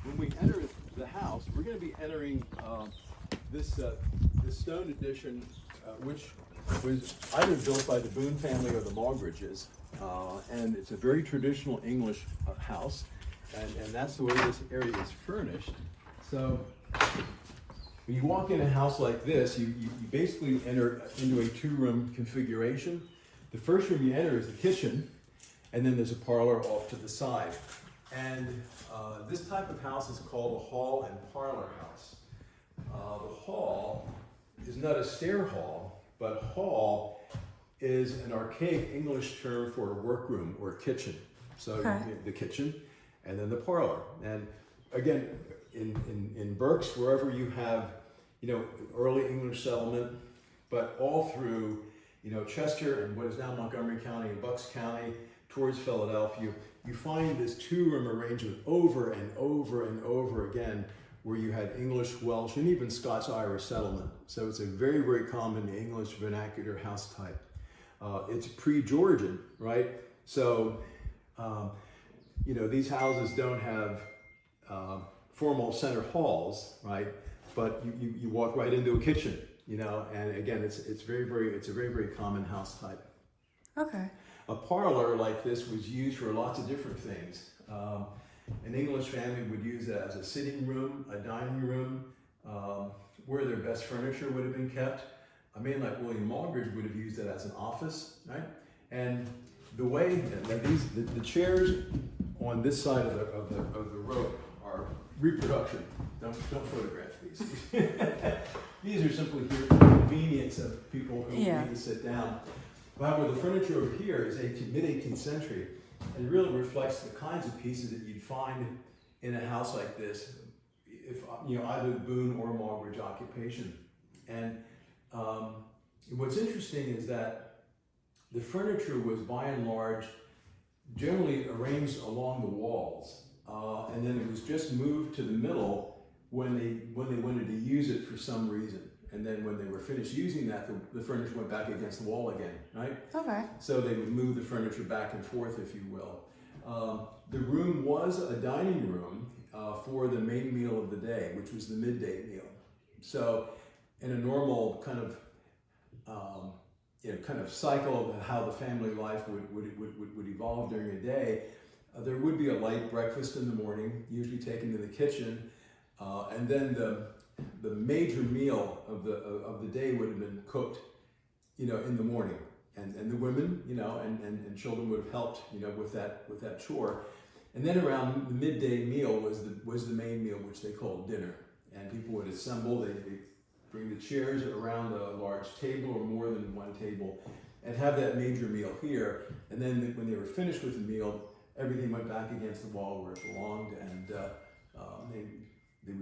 When we enter the house, we're going to be entering this stone addition, which was either built by the Boone family or the Mogridges, and it's a very traditional English house, and that's the way this area is furnished. So when you walk in a house like this, you basically enter into a two-room configuration. The first room you enter is the kitchen, and then there's a parlor off to the side. And this type of house is called a hall and parlor house. The hall is not a stair hall, but hall is an archaic English term for a workroom or kitchen. So Okay. the kitchen and then the parlor. And again, in Berks, wherever you have, you know, early English settlement, but all through, you know, Chester and what is now Montgomery County and Bucks County towards Philadelphia, you find this two-room arrangement over and over and over again, where you had English, Welsh, and even Scots-Irish settlement. So it's a very, very common English vernacular house type. It's pre-Georgian, right? So, you know, these houses don't have formal center halls, right? But you walk right into a kitchen, you know, and again, it's a very, very common house type. Okay. A parlor like this was used for lots of different things. An English family would use it as a sitting room, a dining room, where their best furniture would have been kept. A man like William Aldridge would have used it as an office, right? And the way that the chairs on this side of the rope are reproduction. Don't photograph these. These are simply here for the convenience of people who need to sit down. However, the furniture over here is mid-18th century and really reflects the kinds of pieces that you'd find in a house like this, if you know, either the Boone or Mogridge occupation. And what's interesting is that the furniture was by and large generally arranged along the walls, and then it was just moved to the middle when they wanted to use it for some reason. And then when they were finished using that, the furniture went back against the wall again, right? Okay. So they would move the furniture back and forth, if you will. The room was a dining room for the main meal of the day, which was the midday meal. So in a normal kind of cycle of how the family life would evolve during a day, there would be a light breakfast in the morning, usually taken to the kitchen, and then the major meal of the day would have been cooked, you know, in the morning, and the women, you know, and children would have helped, you know, with that chore, and then around the midday meal was the main meal, which they called dinner, and people would assemble. They bring the chairs around a large table or more than one table, and have that major meal here. And then when they were finished with the meal, everything went back against the wall where it belonged, and they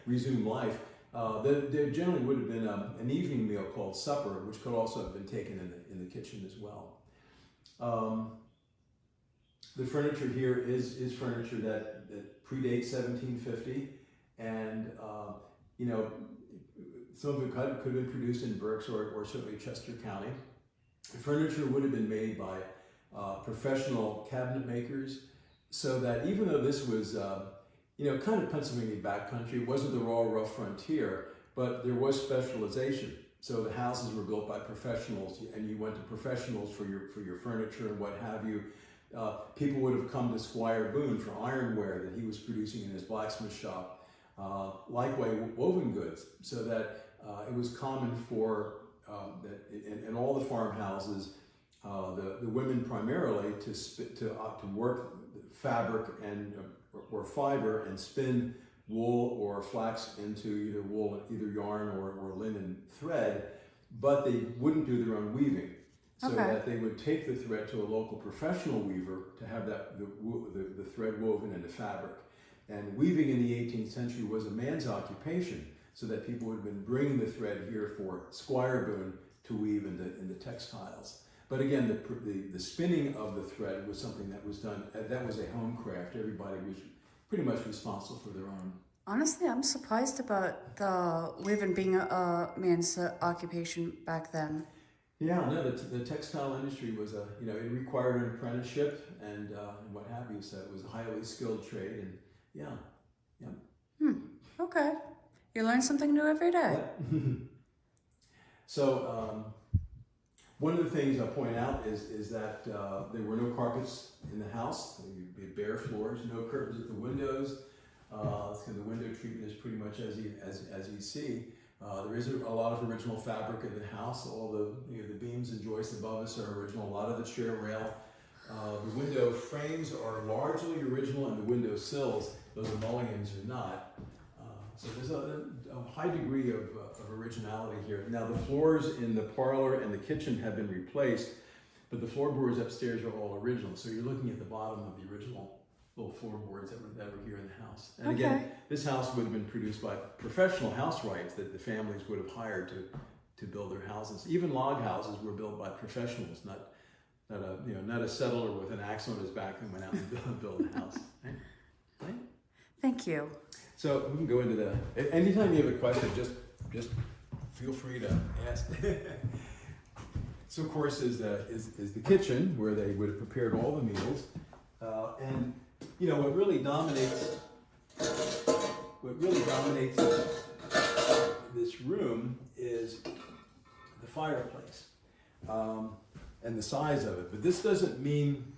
resume life. There generally would have been an evening meal called supper, which could also have been taken in the kitchen as well. The furniture here is furniture that predates 1750, and some of it could have been produced in Berks or certainly Chester County. The furniture would have been made by professional cabinet makers, so that even though this was kind of Pennsylvania backcountry, it wasn't the raw rough frontier, but there was specialization. So the houses were built by professionals, and you went to professionals for your furniture and what have you. People would have come to Squire Boone for ironware that he was producing in his blacksmith shop. Likewise, woven goods, so that it was common for that in all the farmhouses, the women primarily to work fabric and or fiber and spin wool or flax into either yarn or linen thread, but they wouldn't do their own weaving. So that they would take the thread to a local professional weaver to have the thread woven into fabric. And weaving in the 18th century was a man's occupation, so that people would have been bringing the thread here for Squire Boone to weave into textiles. But again, the spinning of the thread was something that was done, that was a home craft. Everybody was pretty much responsible for their own. Honestly, I'm surprised about the weaving being a man's occupation back then. Yeah, no, the textile industry was it required an apprenticeship and what have you, so it was a highly skilled trade, and yeah. Okay. You learn something new every day. Yeah. So, one of the things I'll point out is that there were no carpets in the house. You'd be bare floors, no curtains at the windows. The window treatment is pretty much as you see. There is a lot of original fabric in the house. All the beams and joists above us are original. A lot of the chair rail. The window frames are largely original, and the window sills, those mullions, are not. So there's a high degree of originality here. Now the floors in the parlor and the kitchen have been replaced, but the floorboards upstairs are all original. So you're looking at the bottom of the original little floorboards that were here in the house. And again, this house would have been produced by professional housewrights that the families would have hired to build their houses. Even log houses were built by professionals, not a settler with an axe on his back and went out and built a house. Right? Thank you. So we can go into anytime you have a question, just feel free to ask. So of course is the kitchen where they would have prepared all the meals, and what really dominates this room is the fireplace and the size of it. But this doesn't mean,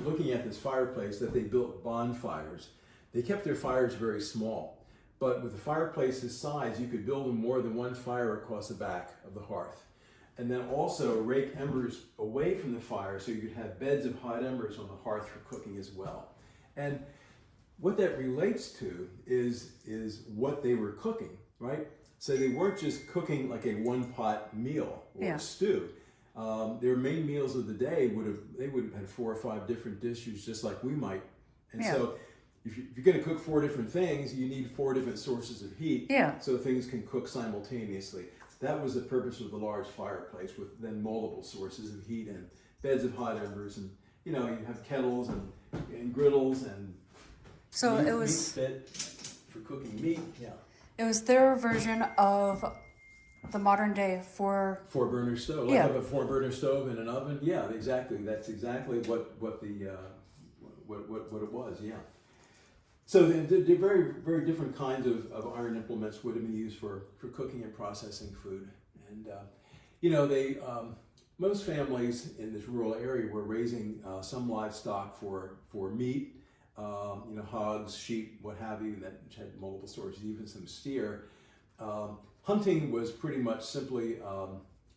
looking at this fireplace, that they built bonfires. They kept their fires very small, but with the fireplace's size, you could build more than one fire across the back of the hearth. And then also rake embers away from the fire so you could have beds of hot embers on the hearth for cooking as well. And what that relates to is what they were cooking, right? So they weren't just cooking like a one-pot meal or a stew. Their main meals of the day would have had 4 or 5 different dishes, just like we might. And so if you're going to cook 4 different things, you need 4 different sources of heat, so things can cook simultaneously. That was the purpose of the large fireplace, with then multiple sources of heat and beds of hot embers, and you have kettles and griddles and it was meat spit for cooking meat. Yeah. It was their version of the modern day 4-burner stove. Like have a 4-burner stove and an oven. Yeah, exactly. That's exactly what it was. Yeah. So the very, very different kinds of iron implements would have been used for cooking and processing food. And, most families in this rural area were raising some livestock for meat, hogs, sheep, what have you, that had multiple sources, even some steer. Hunting was pretty much simply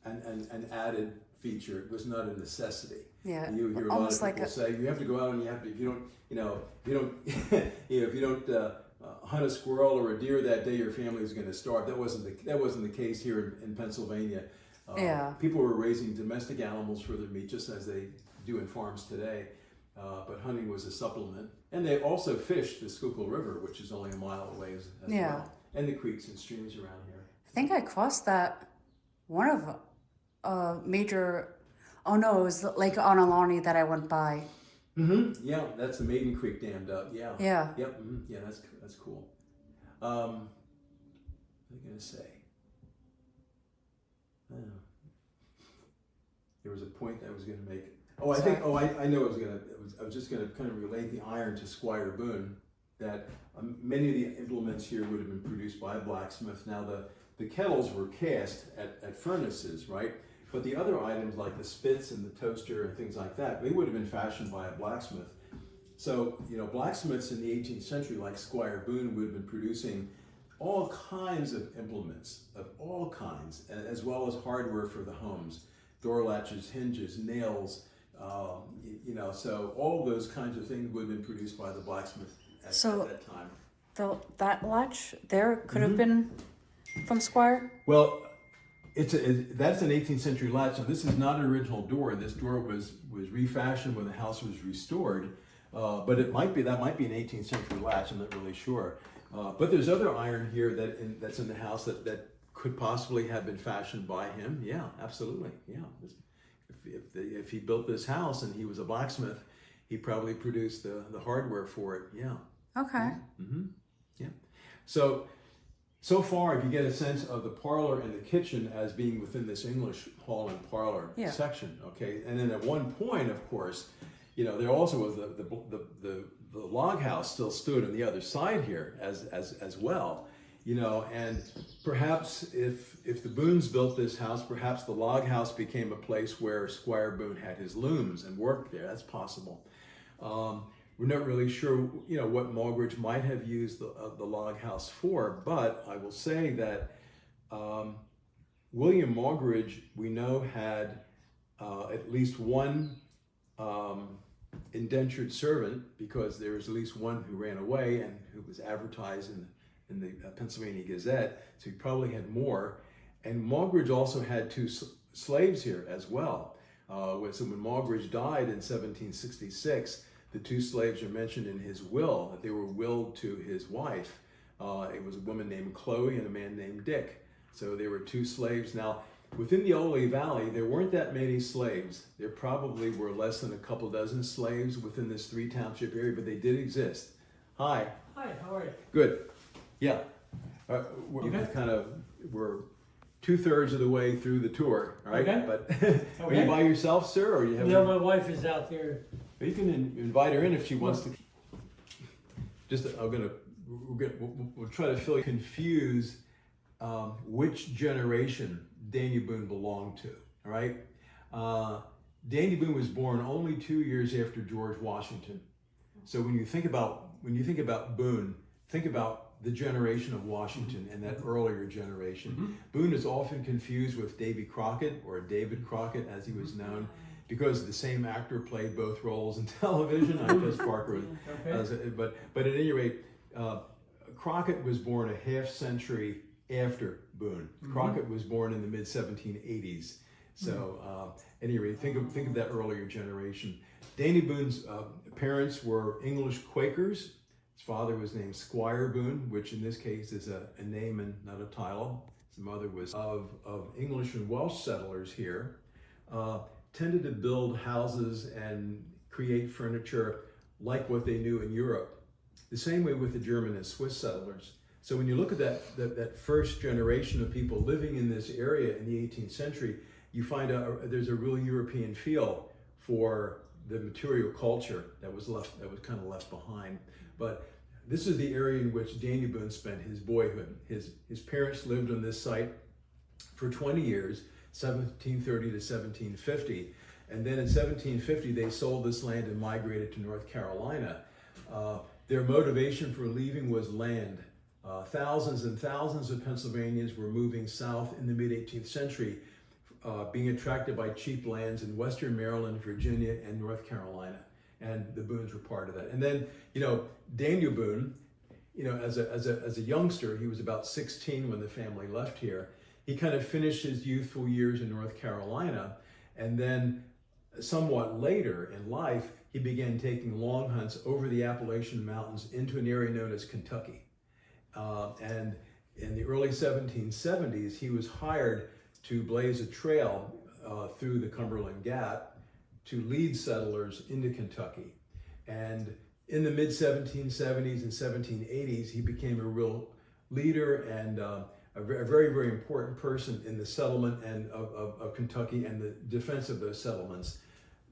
an added feature. It was not a necessity. Yeah, you hear a lot of people say you have to go out and you have to. If you don't hunt a squirrel or a deer that day, your family was going to starve. That wasn't the case here in Pennsylvania. People were raising domestic animals for their meat, just as they do in farms today. But hunting was a supplement, and they also fished the Schuylkill River, which is only a mile away as well, and the creeks and streams around here. I think I crossed that one of major. Oh no, it was Lake Onalani that I went by. Mm-hmm. Yeah, that's the Maiden Creek dammed up. Yeah. Yeah. Yep. Mm-hmm. Yeah, that's cool. What am I gonna say? There was a point that I was gonna make. I know I was just gonna kind of relate the iron to Squire Boone. That many of the implements here would have been produced by a blacksmith. Now the kettles were cast at furnaces, right? But the other items like the spits and the toaster and things like that, they would have been fashioned by a blacksmith. So, blacksmiths in the 18th century, like Squire Boone, would have been producing all kinds of implements of all kinds, as well as hardware for the homes, door latches, hinges, nails, so all those kinds of things would have been produced by the blacksmith at that time. That latch there could have been from Squire? Well, that's an 18th century latch. So this is not an original door. This door was refashioned when the house was restored, but that might be an 18th century latch. I'm not really sure. But there's other iron here that's in the house that could possibly have been fashioned by him. Yeah, absolutely. Yeah, if he built this house and he was a blacksmith, he probably produced the hardware for it. Yeah. Okay. Mm-hmm. Yeah. So far, if you get a sense of the parlor and the kitchen as being within this English hall and parlor section, okay, and then at one point, of course, there also was the log house still stood on the other side here as well, and perhaps if the Boones built this house, perhaps the log house became a place where Squire Boone had his looms and worked there. That's possible. We're not really sure, what Moggridge might have used the log house for, but I will say that William Moggridge, we know, had at least one indentured servant, because there was at least one who ran away and who was advertised in the Pennsylvania Gazette, so he probably had more. And Moggridge also had two slaves here as well. So when Moggridge died in 1766, the two slaves are mentioned in his will, that they were willed to his wife. It was a woman named Chloe and a man named Dick. So there were two slaves. Now, within the Oley Valley, there weren't that many slaves. There probably were less than a couple dozen slaves within this 3-township area, but they did exist. Hi. Hi, how are you? Good. Yeah. We're 2/3 of the way through the tour, right? Okay. But are you by yourself, sir, or you have? No, my wife is out there. You can invite her in if she wants to. We'll try to confuse which generation Daniel Boone belonged to. All right, Daniel Boone was born only 2 years after George Washington. So when you think about Boone, think about the generation of Washington and that earlier generation. Mm-hmm. Boone is often confused with Davy Crockett, or David Crockett as he was known, because the same actor played both roles in television. I guess Parker was, but at any rate, Crockett was born a half century after Boone. Mm-hmm. Crockett was born in the mid-1780s. So at any rate, think of that earlier generation. Daniel Boone's parents were English Quakers. His father was named Squire Boone, which in this case is a name and not a title. His mother was of English and Welsh settlers here. Tended to build houses and create furniture like what they knew in Europe. The same way with the German and Swiss settlers. So when you look at that first generation of people living in this area in the 18th century, you find there's a real European feel for the material culture that was kind of left behind. But this is the area in which Daniel Boone spent his boyhood. His parents lived on this site for 20 years, 1730 to 1750. And then in 1750, they sold this land and migrated to North Carolina. Their motivation for leaving was land. Thousands and thousands of Pennsylvanians were moving south in the mid-18th century, being attracted by cheap lands in Western Maryland, Virginia, and North Carolina. And the Boones were part of that. And then, Daniel Boone, as a youngster, he was about 16 when the family left here. He kind of finished his youthful years in North Carolina, and then somewhat later in life, he began taking long hunts over the Appalachian Mountains into an area known as Kentucky. And in the early 1770s, he was hired to blaze a trail through the Cumberland Gap to lead settlers into Kentucky. And in the mid-1770s and 1780s, he became a real leader and a very, very important person in the settlement and of Kentucky and the defense of those settlements.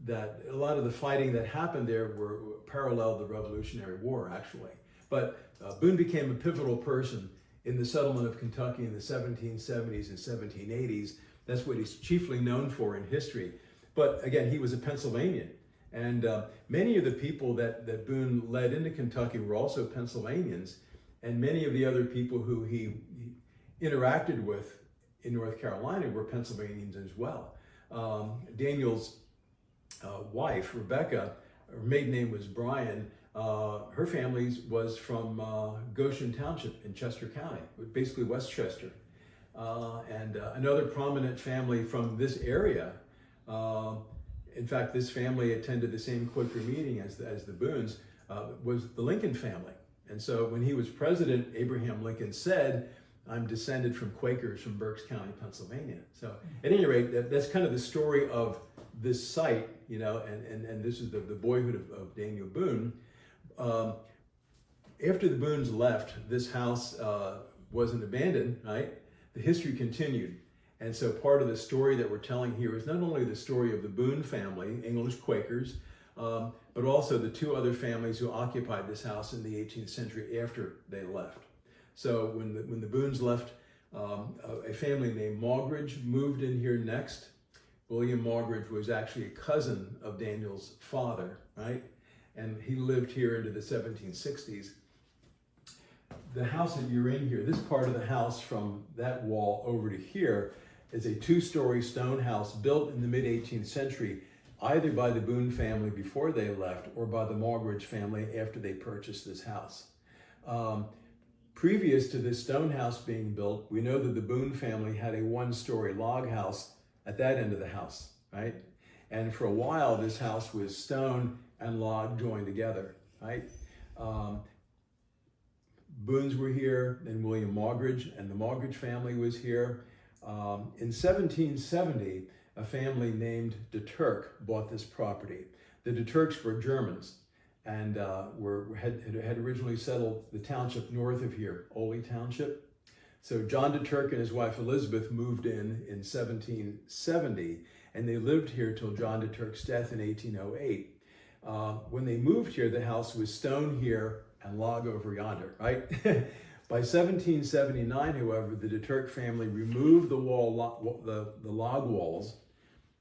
That a lot of the fighting that happened there were paralleled the Revolutionary War, actually. But Boone became a pivotal person in the settlement of Kentucky in the 1770s and 1780s. That's what he's chiefly known for in history. But again, he was a Pennsylvanian. And many of the people that Boone led into Kentucky were also Pennsylvanians. And many of the other people who he interacted with in North Carolina were Pennsylvanians as well. Daniel's wife, Rebecca, her maiden name was Bryan. Her family was from Goshen Township in Chester County, basically Westchester. And another prominent family from this area, in fact, this family attended the same Quaker meeting as the Boones, was the Lincoln family. And so when he was president, Abraham Lincoln said, "I'm descended from Quakers from Berks County, Pennsylvania." So at any rate, that's kind of the story of this site, and this is the boyhood of Daniel Boone. After the Boones left, this house wasn't abandoned, right? The history continued. And so part of the story that we're telling here is not only the story of the Boone family, English Quakers, but also the two other families who occupied this house in the 18th century after they left. So when the Boones left, a family named Maugridge moved in here next. William Maugridge was actually a cousin of Daniel's father, right? And he lived here into the 1760s. The house that you're in here, this part of the house from that wall over to here, is a two-story stone house built in the mid-18th century, either by the Boone family before they left or by the Maugridge family after they purchased this house. Previous to this stone house being built, we know that the Boone family had a one-story log house at that end of the house, right? And for a while, this house was stone and log joined together, right? Boones were here, and William Maugridge, and the Maugridge family was here. In 1770, a family named de Turck bought this property. The de Turcks were Germans and had originally settled the township north of here, Oley Township. So John de Turck and his wife Elizabeth moved in 1770, and they lived here till John de Turck's death in 1808. When they moved here, the house was stone here and log over yonder, right? By 1779, however, the de Turck family removed the log walls,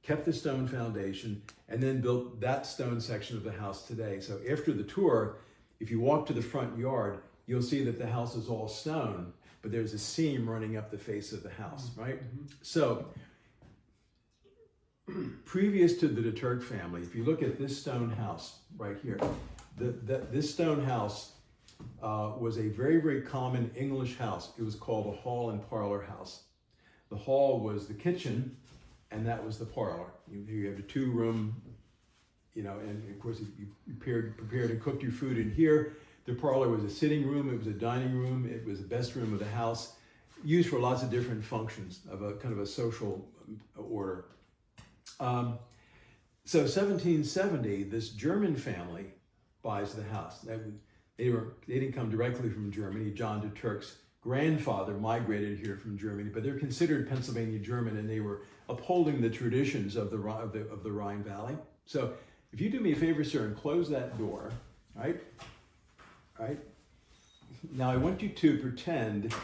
kept the stone foundation, and then built that stone section of the house today. So after the tour, if you walk to the front yard, you'll see that the house is all stone, but there's a seam running up the face of the house, right? Mm-hmm. So previous to the de Turck family, if you look at this stone house right here, this stone house was a very, very common English house. It was called a hall and parlor house. The hall was the kitchen, and that was the parlor. You have a two-room, and of course you prepared and cooked your food in here. The parlor was a sitting room, it was a dining room, it was the best room of the house, used for lots of different functions of a kind of a social order. So 1770, this German family buys the house. They didn't come directly from Germany. John de Turck's grandfather migrated here from Germany, but they're considered Pennsylvania German, and they were upholding the traditions of the Rhine Valley. So if you do me a favor, sir, and close that door, right? Right? Now I want you to pretend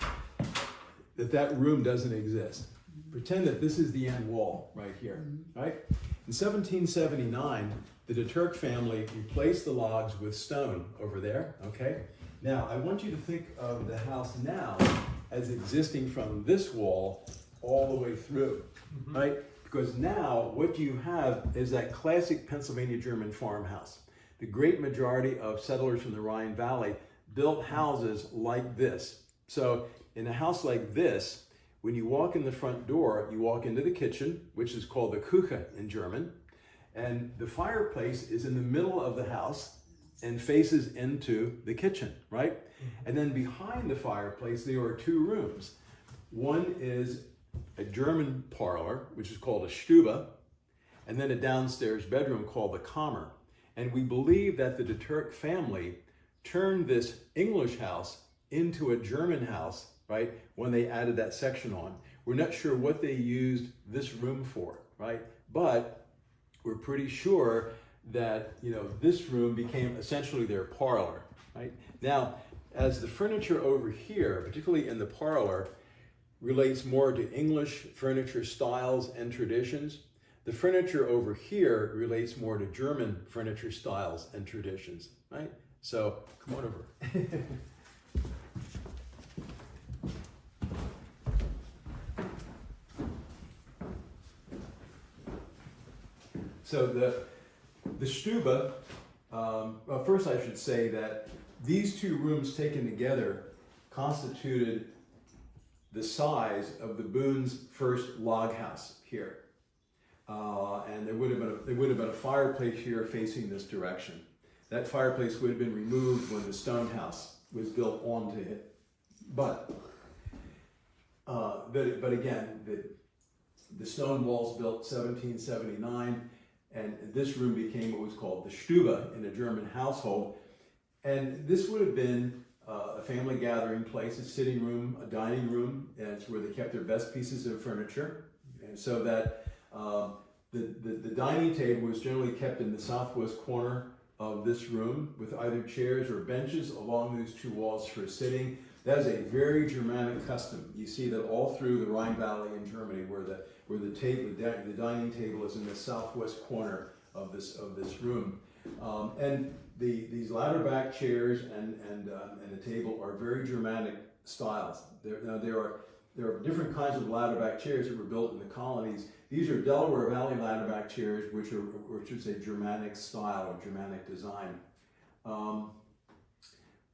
that room doesn't exist. Pretend that this is the end wall right here, right? In 1779, the de Turck family replaced the logs with stone over there, okay? Now, I want you to think of the house now as existing from this wall all the way through, right? Because now what you have is that classic Pennsylvania German farmhouse. The great majority of settlers from the Rhine Valley built houses like this. So in a house like this, when you walk in the front door, you walk into the kitchen, which is called the Küche in German, and the fireplace is in the middle of the house and faces into the kitchen, right? And then behind the fireplace, there are two rooms. One is a German parlor, which is called a Stube, and then a downstairs bedroom called the Kammer. And we believe that the de Turk family turned this English house into a German house, right, when they added that section on. We're not sure what they used this room for, right? But we're pretty sure that, you know, this room became essentially their parlor, right? Now, as the furniture over here, particularly in the parlor, relates more to English furniture styles and traditions, the furniture over here relates more to German furniture styles and traditions, right? So, come on over. So the Stube, well, first I should say that these two rooms taken together constituted the size of the Boone's first log house here. And there would have been a fireplace here facing this direction. That fireplace would have been removed when the stone house was built onto it. But again, the stone walls built 1779, and this room became what was called the Stube in a German household. And this would have been a family gathering place, a sitting room, a dining room, and it's where they kept their best pieces of furniture. And so that the dining table was generally kept in the southwest corner of this room with either chairs or benches along those two walls for sitting. That is a very Germanic custom. You see that all through the Rhine Valley in Germany, where the dining table is in the southwest corner of this room. And these ladder back chairs and the table are very Germanic styles. There are different kinds of ladder back chairs that were built in the colonies. These are Delaware Valley ladder back chairs, which is a Germanic style or Germanic design.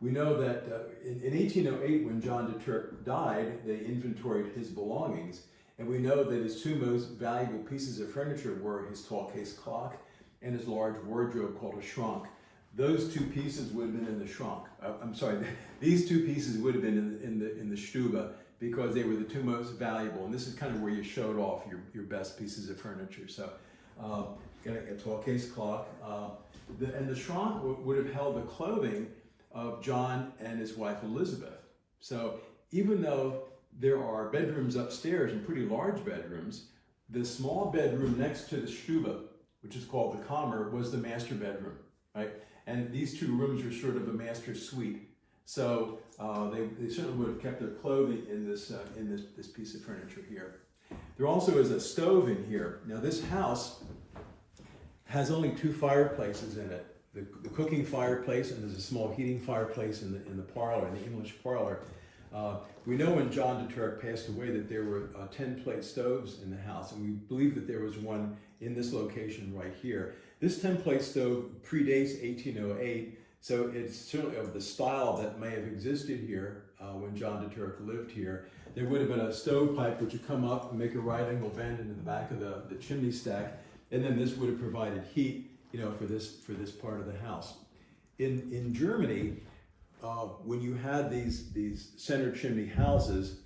We know that in 1808, when John de Turk died, they inventoried his belongings, and we know that his two most valuable pieces of furniture were his tall case clock and his large wardrobe called a schrank. Those two pieces would have been in the schrank. I'm sorry, these two pieces would have been in the Stube because they were the two most valuable, and this is kind of where you showed off your best pieces of furniture. So, got a tall case clock, and the schrank would have held the clothing of John and his wife Elizabeth. So even though there are bedrooms upstairs and pretty large bedrooms, the small bedroom next to the Stube, which is called the Kammer, was the master bedroom, right? And these two rooms are sort of a master suite. So they certainly would have kept their clothing in this piece of furniture here. There also is a stove in here. Now this house has only two fireplaces in it. The cooking fireplace, and there's a small heating fireplace in the parlor, in the English parlor. We know when John de Turk passed away that there were 10 plate stoves in the house, and we believe that there was one in this location right here. This 10 plate stove predates 1808, so it's certainly of the style that may have existed here when John de Turk lived here. There would have been a stovepipe which would come up and make a right angle bend into the back of the chimney stack, and then this would have provided heat, you know, for this part of the house. In Germany, when you had these center chimney houses,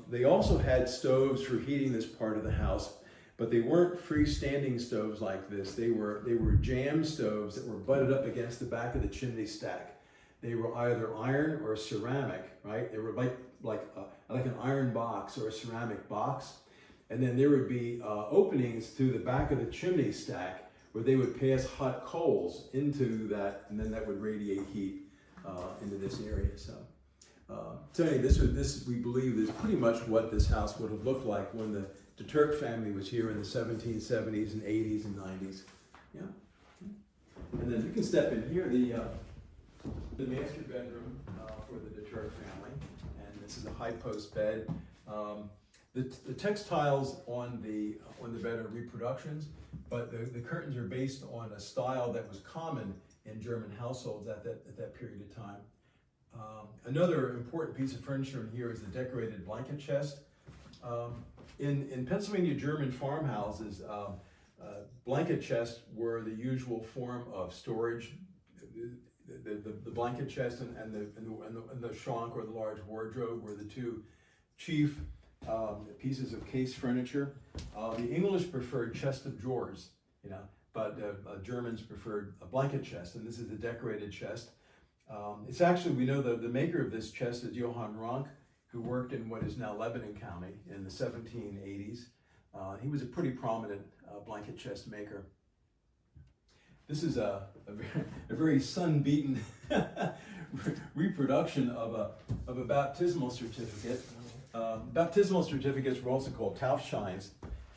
they also had stoves for heating this part of the house, but they weren't freestanding stoves like this. They were jam stoves that were butted up against the back of the chimney stack. They were either iron or ceramic, right? They were like an iron box or a ceramic box, and then there would be openings through the back of the chimney stack where they would pass hot coals into that, and then that would radiate heat into this area. So anyway, this we believe is pretty much what this house would have looked like when the de Turk family was here in the 1770s and 80s and 90s. Yeah. And then you can step in here, the master bedroom for the de Turk family, and this is a high post bed. The textiles on the bed are reproductions, but the curtains are based on a style that was common in German households at that period of time. Another important piece of furniture in here is the decorated blanket chest. In Pennsylvania German farmhouses, blanket chests were the usual form of storage. The blanket chest and the schrank or the large wardrobe were the two chief pieces of case furniture. The English preferred chest of drawers, but Germans preferred a blanket chest, and this is a decorated chest. It's actually, we know the maker of this chest is Johann Rank, who worked in what is now Lebanon County in the 1780s. He was a pretty prominent blanket chest maker. This is a very sun-beaten reproduction of a baptismal certificate. Baptismal certificates were also called Taufscheins,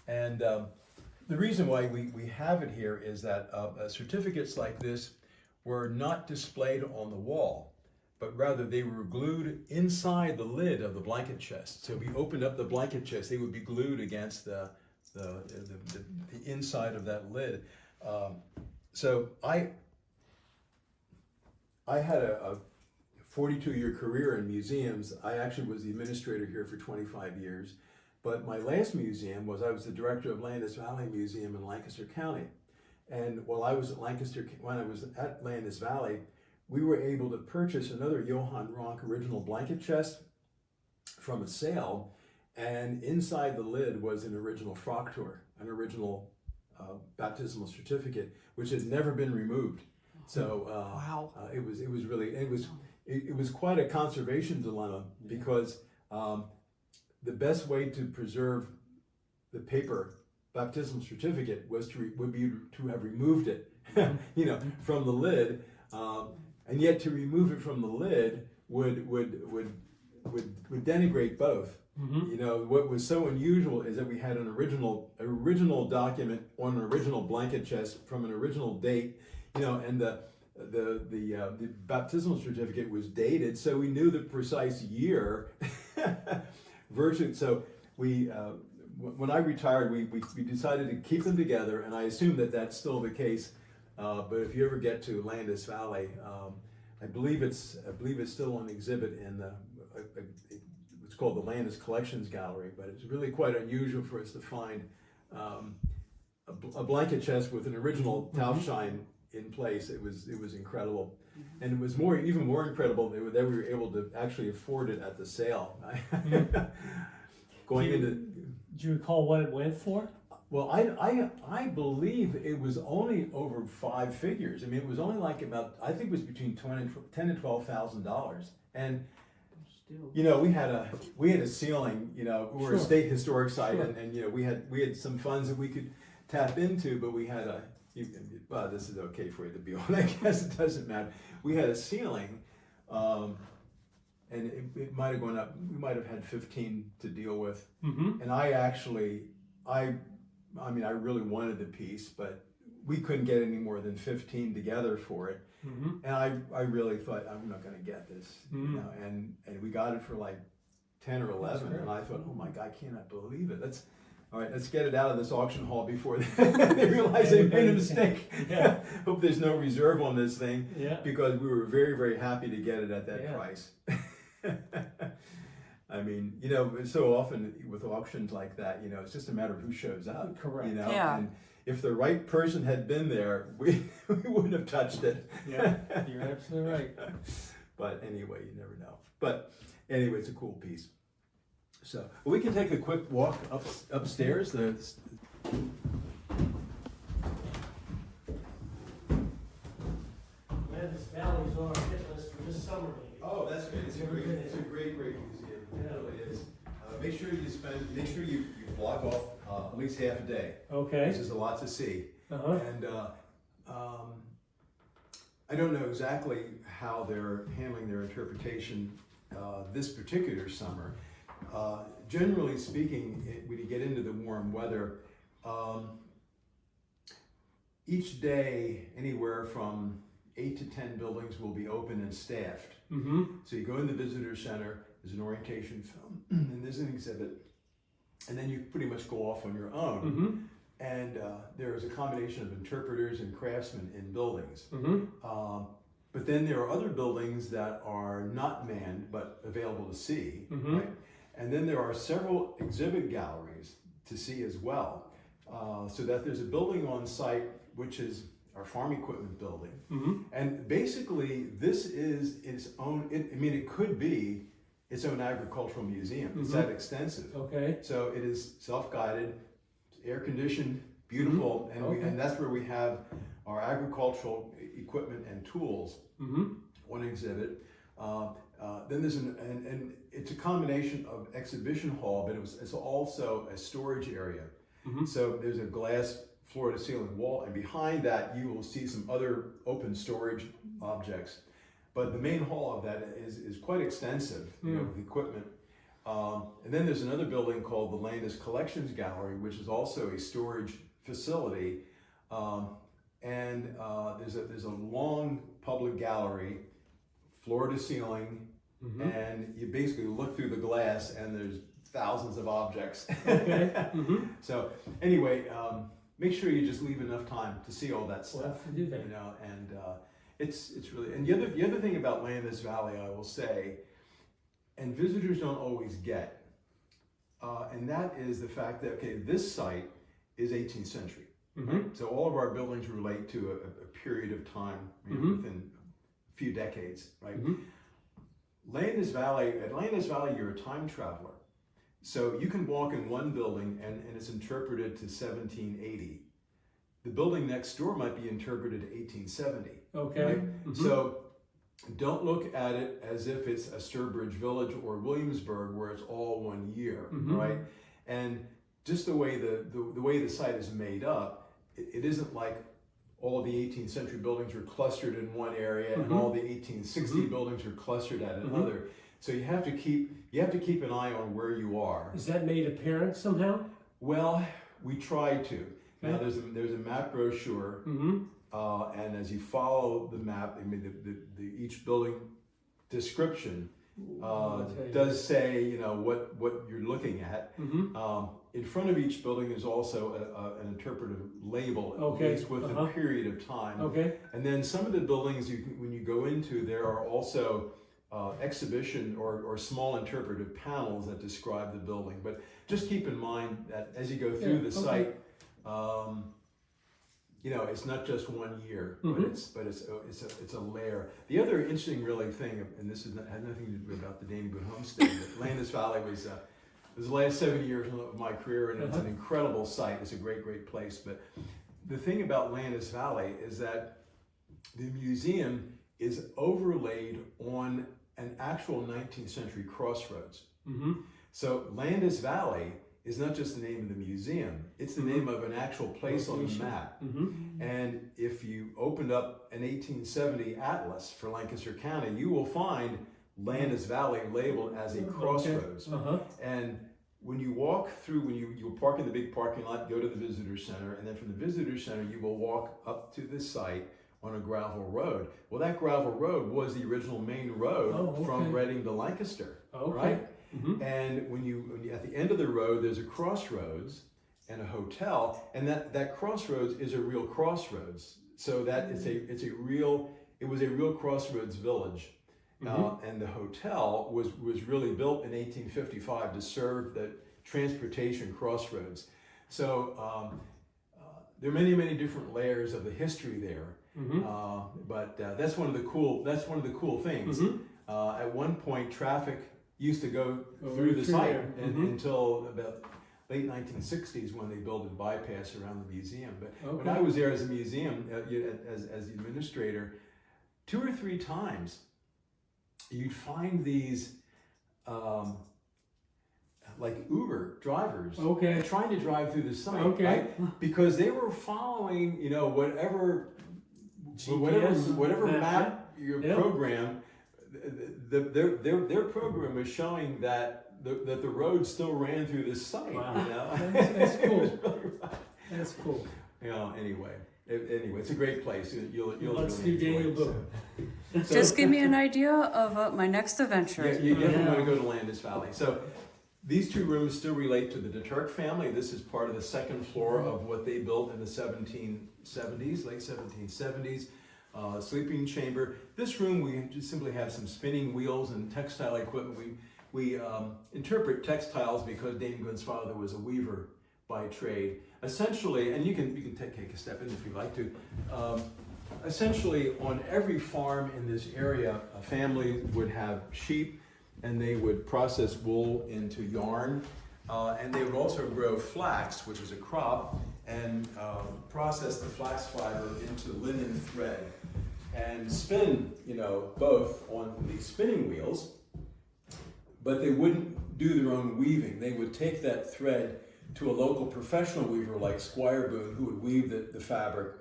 and the reason why we have it here is that certificates like this were not displayed on the wall, but rather they were glued inside the lid of the blanket chest. So if you opened up the blanket chest, they would be glued against the inside of that lid. So I had a 42-year career in museums. I actually was the administrator here for 25 years. But my last museum I was the director of Landis Valley Museum in Lancaster County. And while I was at when I was at Landis Valley, we were able to purchase another Johann Rank original blanket chest from a sale. And inside the lid was an original Fraktur, an original baptismal certificate, which had never been removed. So Wow. It was quite a conservation dilemma, because the best way to preserve the paper baptismal certificate would be to have removed it, from the lid, and yet to remove it from the lid would denigrate both. Mm-hmm. What was so unusual is that we had an original document on an original blanket chest from an original date, and the baptismal certificate was dated, so we knew the precise year. Virtually, so when I retired, we decided to keep them together, and I assume that that's still the case. But if you ever get to Landis Valley, I believe it's still on exhibit in it's called the Landis Collections Gallery. But it's really quite unusual for us to find a blanket chest with an original Taufschein in place. It was incredible, and it was even more incredible that we were able to actually afford it at the sale. Do you recall what it went for? Well, I believe it was only over 5 figures. I mean, it was only like I think it was between $10,000 and $12,000. And we had a ceiling. We're Sure. a state historic site, Sure. and we had some funds that we could tap into, but we had well, this is okay for you to be on. I guess it doesn't matter. We had a ceiling, and it might have gone up. We might have had 15 to deal with. Mm-hmm. And I really wanted the piece, but we couldn't get any more than 15 together for it. Mm-hmm. And I really thought, I'm not going to get this. Mm-hmm. And we got it for like 10 or 11, and I thought, oh my God, I cannot believe it. Let's get it out of this auction hall before they realize they made a mistake. Yeah. Hope there's no reserve on this thing, because we were very, very happy to get it at that price. I mean, so often with auctions like that, it's just a matter of who shows up. Correct. And if the right person had been there, we wouldn't have touched it. Yeah, you're absolutely right. But anyway, you never know. But anyway, it's a cool piece. So we can take a quick walk upstairs. Landis Valley's on our hit list for this summer, maybe. Oh, that's great. It's a great museum. It really is. Make sure you block off at least half a day. Okay. This is a lot to see. Uh-huh. And I don't know exactly how they're handling their interpretation this particular summer. Generally speaking, when you get into the warm weather, each day anywhere from 8 to 10 buildings will be open and staffed. Mm-hmm. So you go in the visitor center, there's an orientation film, and there's an exhibit, and then you pretty much go off on your own. Mm-hmm. And there's a combination of interpreters and craftsmen in buildings. Mm-hmm. But then there are other buildings that are not manned but available to see, Mhm. right? And then there are several exhibit galleries to see as well. So that there's a building on site which is our farm equipment building. Mhm. And basically this is its own, it could be its own agricultural museum. It's that extensive. Okay. So it is self-guided, air conditioned, beautiful, and Okay. and that's where we have our agricultural equipment and tools Mhm. on exhibit. Then there's and it's a combination of exhibition hall, but it's also a storage area. Mhm. So there's a glass floor to ceiling wall, and behind that you will see some other open storage objects. But the main hall of that is quite extensive, with equipment. And then there's another building called the Landis Collections Gallery, which is also a storage facility. And there's a long public gallery, floor to ceiling, and you basically look through the glass and there's thousands of objects. Okay. Mhm. So anyway, make sure you just leave enough time to see all that We'll stuff. have to do that. And it's really, and the other thing about Landis Valley, I will say, and visitors don't always get, and that is the fact that, okay, this site is 18th century. Right? So all of our buildings relate to a period of time, within a few decades, right? At Landis Valley, you're a time traveler. So you can walk in one building and it's interpreted to 1780. The building next door might be interpreted to 1870. Okay. Right? So don't look at it as if it's a Sturbridge Village or Williamsburg where it's all 1 year, right? And just the way the site is made up, it isn't like all the 18th century buildings are clustered in one area and all the 1860 buildings are clustered at another. So you have to keep an eye on where you are. Is that made apparent somehow? Well, we try to. Now there's a map brochure, and as you follow the map, I mean the each building description does say what you're looking at. In front of each building is also an interpretive label, at least with a period of time. Okay. And then some of the buildings when you go into, there are also exhibition or small interpretive panels that describe the building. But just keep in mind that as you go through the site, it's not just 1 year, but it's a layer. The other interesting really thing, and this has nothing to do about the Danny Boone Homestead, but Landis Valley was the last 7 years of my career, and it's an incredible site. It's a great place. But the thing about Landis Valley is that the museum is overlaid on an actual 19th century crossroads. So Landis Valley is not just the name of the museum, it's the name of an actual place on the map. And if you opened up an 1870 atlas for Lancaster County, you will find Landis Valley labeled as a crossroads. And when you walk through, when you park in the big parking lot, go to the visitor center, and then from the visitor center, you will walk up to this site on a gravel road. Well, that gravel road was the original main road from Reading to Lancaster, right? And when you at the end of the road, there's a crossroads and a hotel, and that crossroads is a real crossroads. So that it was a real crossroads village. And the hotel was really built in 1855 to serve the transportation crossroads. So there are many different layers of the history there. But that's one of the cool things. At one point, traffic used to go through the site until about late 1960s when they built a bypass around the museum. But when I was there as a museum, as the administrator, 2 or 3 times you'd find these like Uber drivers trying to drive through the site, right? Because they were following, whatever GPS, whatever map your program. Their program was showing that the road still ran through this site. Wow. That's cool. Really That's cool. Anyway, it's a great place. You'll Let's really do Daniel enjoy it. Boone. So, Just give me an idea of my next adventure. you definitely want to go to Landis Valley. So these 2 rooms still relate to the DeTurk family. This is part of the second floor of what they built in the 1770s, late 1770s. sleeping chamber. This room, we just simply have some spinning wheels and textile equipment. We interpret textiles because Dame Boone's father was a weaver by trade. Essentially, and you can take a step in if you like to. Essentially, on every farm in this area, a family would have sheep, and they would process wool into yarn, and they would also grow flax, which is a crop, and process the flax fiber into linen thread, and spin, both on these spinning wheels. But they wouldn't do their own weaving. They would take that thread to a local professional weaver like Squire Boone, who would weave the fabric,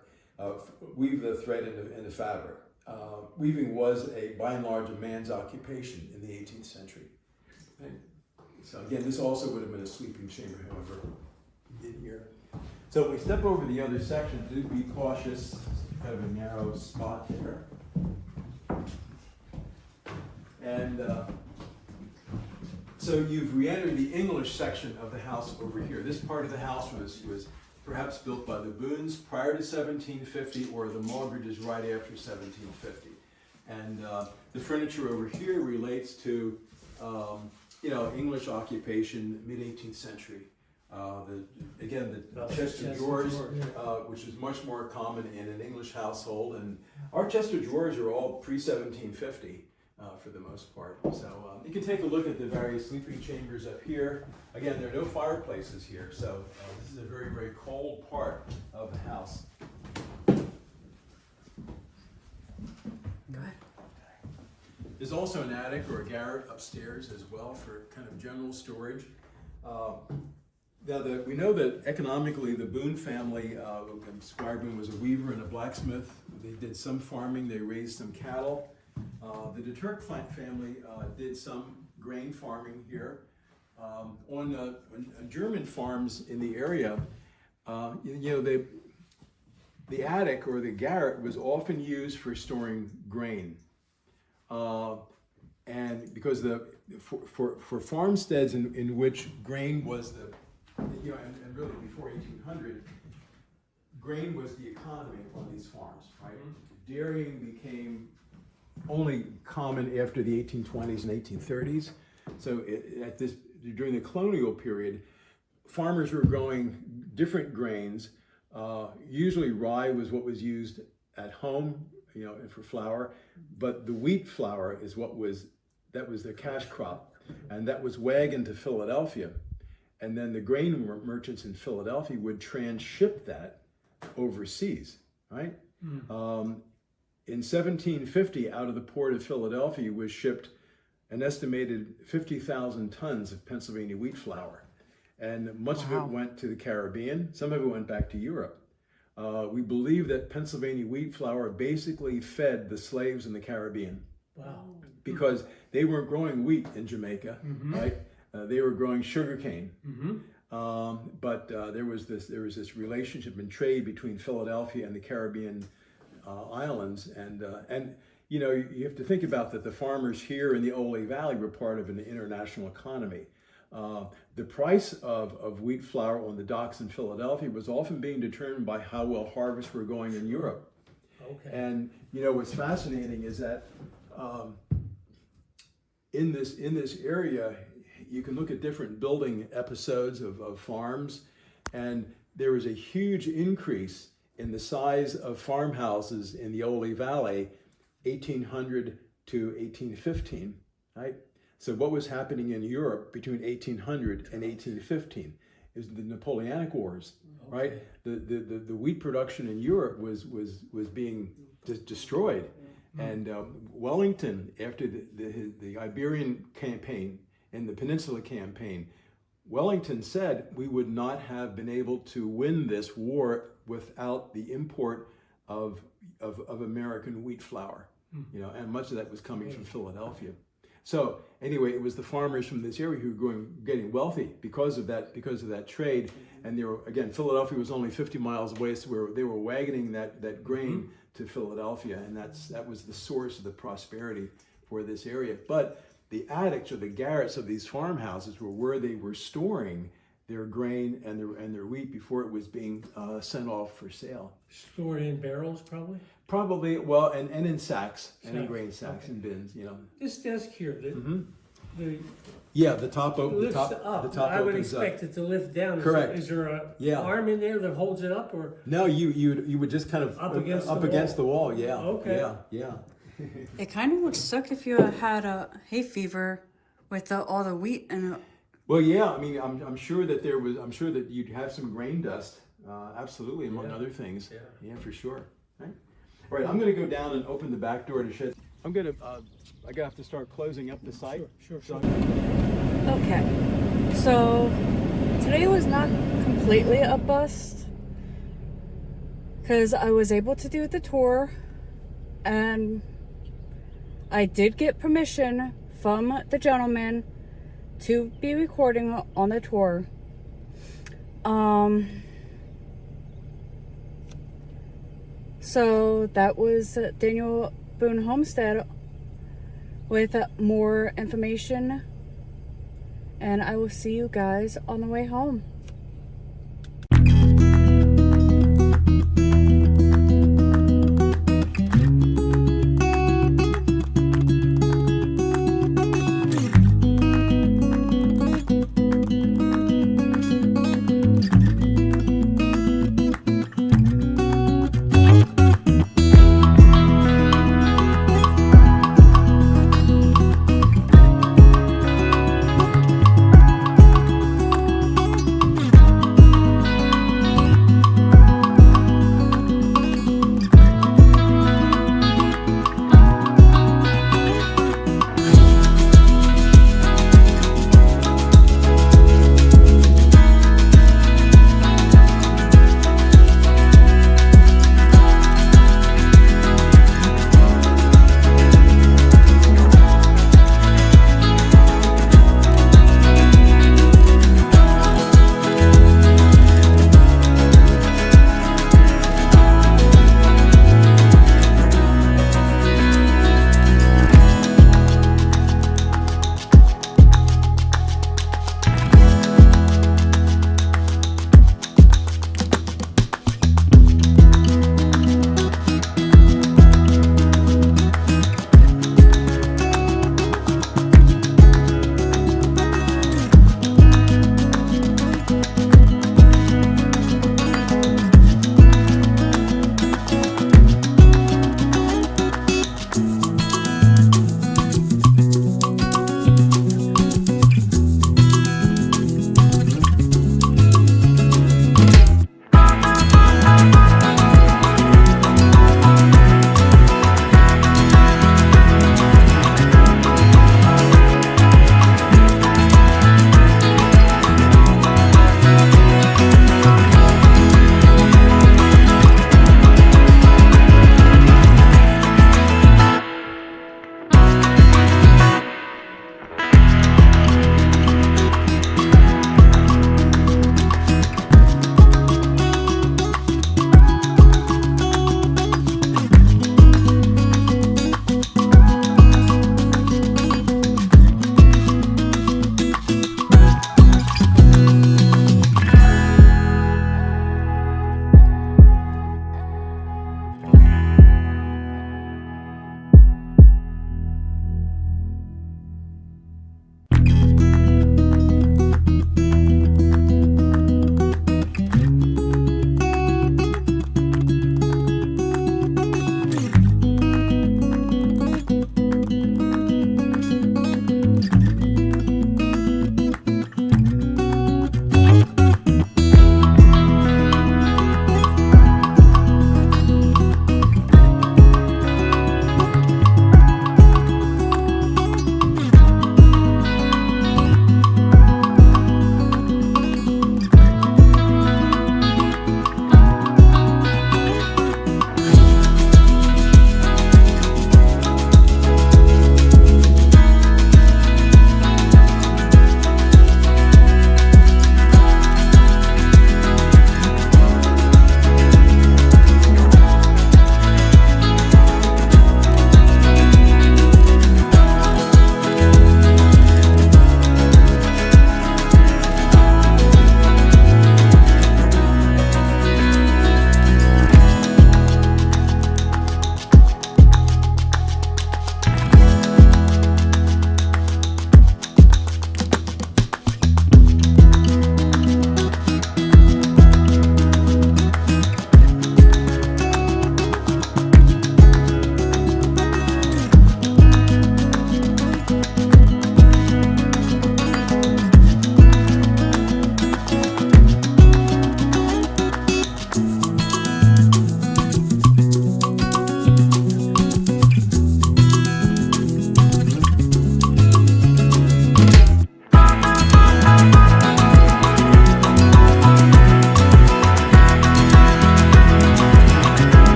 weave the thread into fabric. Weaving was, by and large, a man's occupation in the 18th century. Okay. So again, this also would have been a sleeping chamber, however, in here. So we step over the other section. Do be cautious. Kind of a narrow spot there. And so you've re-entered the English section of the house over here. This part of the house was perhaps built by the Boones prior to 1750, or the Mulgridges right after 1750. And the furniture over here relates to, English occupation, mid-18th century. The chest of drawers, which is much more common in an English household, and our chest of drawers are all pre-1750. For the most part. So you can take a look at the various sleeping chambers up here. Again, there are no fireplaces here, so this is a very, very cold part of the house. Go ahead. There's also an attic or a garret upstairs as well for kind of general storage. We know that economically the Boone family, Squire Boone was a weaver and a blacksmith. They did some farming, they raised some cattle. The de Turck family did some grain farming here. On German farms in the area, the attic or the garret was often used for storing grain. And because for farmsteads in which grain was and really before 1800, grain was the economy on these farms, right? Dairying became only common after the 1820s and 1830s. So during the colonial period, farmers were growing different grains. Usually rye was what was used at home, for flour, but the wheat flour is that was their cash crop, and that was wagoned to Philadelphia. And then the grain merchants in Philadelphia would transship that overseas, right? In 1750, out of the port of Philadelphia was shipped an estimated 50,000 tons of Pennsylvania wheat flour. And much of it went to the Caribbean. Some of it went back to Europe. We believe that Pennsylvania wheat flour basically fed the slaves in the Caribbean. Wow. Because they weren't growing wheat in Jamaica, right? They were growing sugarcane. But there was this relationship and trade between Philadelphia and the Caribbean islands, and you have to think about that the farmers here in the Ole Valley were part of an international economy. The price of wheat flour on the docks in Philadelphia was often being determined by how well harvests were going in Europe. Okay. And what's fascinating is that in this area, you can look at different building episodes of farms, and there was a huge increase in the size of farmhouses in the Ole Valley, 1800 to 1815, right? So what was happening in Europe between 1800 and 1815 is the Napoleonic Wars, right? The wheat production in Europe was being destroyed, and Wellington, after the Iberian campaign and the Peninsula campaign, Wellington said we would not have been able to win this war without the import of American wheat flour, and much of that was coming from Philadelphia. So anyway, it was the farmers from this area who were getting wealthy because of that trade. And Philadelphia was only 50 miles away, so they were wagoning that grain to Philadelphia, and that was the source of the prosperity for this area. But the attics or the garrets of these farmhouses were where they were storing their grain and their wheat before it was being sent off for sale. Stored in barrels, probably. Probably, well, and in sacks, and in Sacks, grain sacks okay. and bins, you know. This desk here, the Yeah, the top lifts up. the top I would opens up. expect it to lift down. Correct. Is there a Yeah. arm in there that holds it up, or No, you would just kind of Up against the against the wall. Yeah. Okay. Yeah. It kind of would suck if you had a hay fever with all the wheat and. Well, yeah. I mean, I'm sure that I'm sure that you'd have some grain dust. Absolutely, among other things. Yeah, for sure. Right. All right. I'm going to go down and open the back door to shed. I'm going to. I gotta have to start closing up the site. Sure. Okay, so today was not completely a bust because I was able to do the tour and I did get permission from the gentleman to be recording on the tour. So that was Daniel Boone Homestead with more information, and I will see you guys on the way home.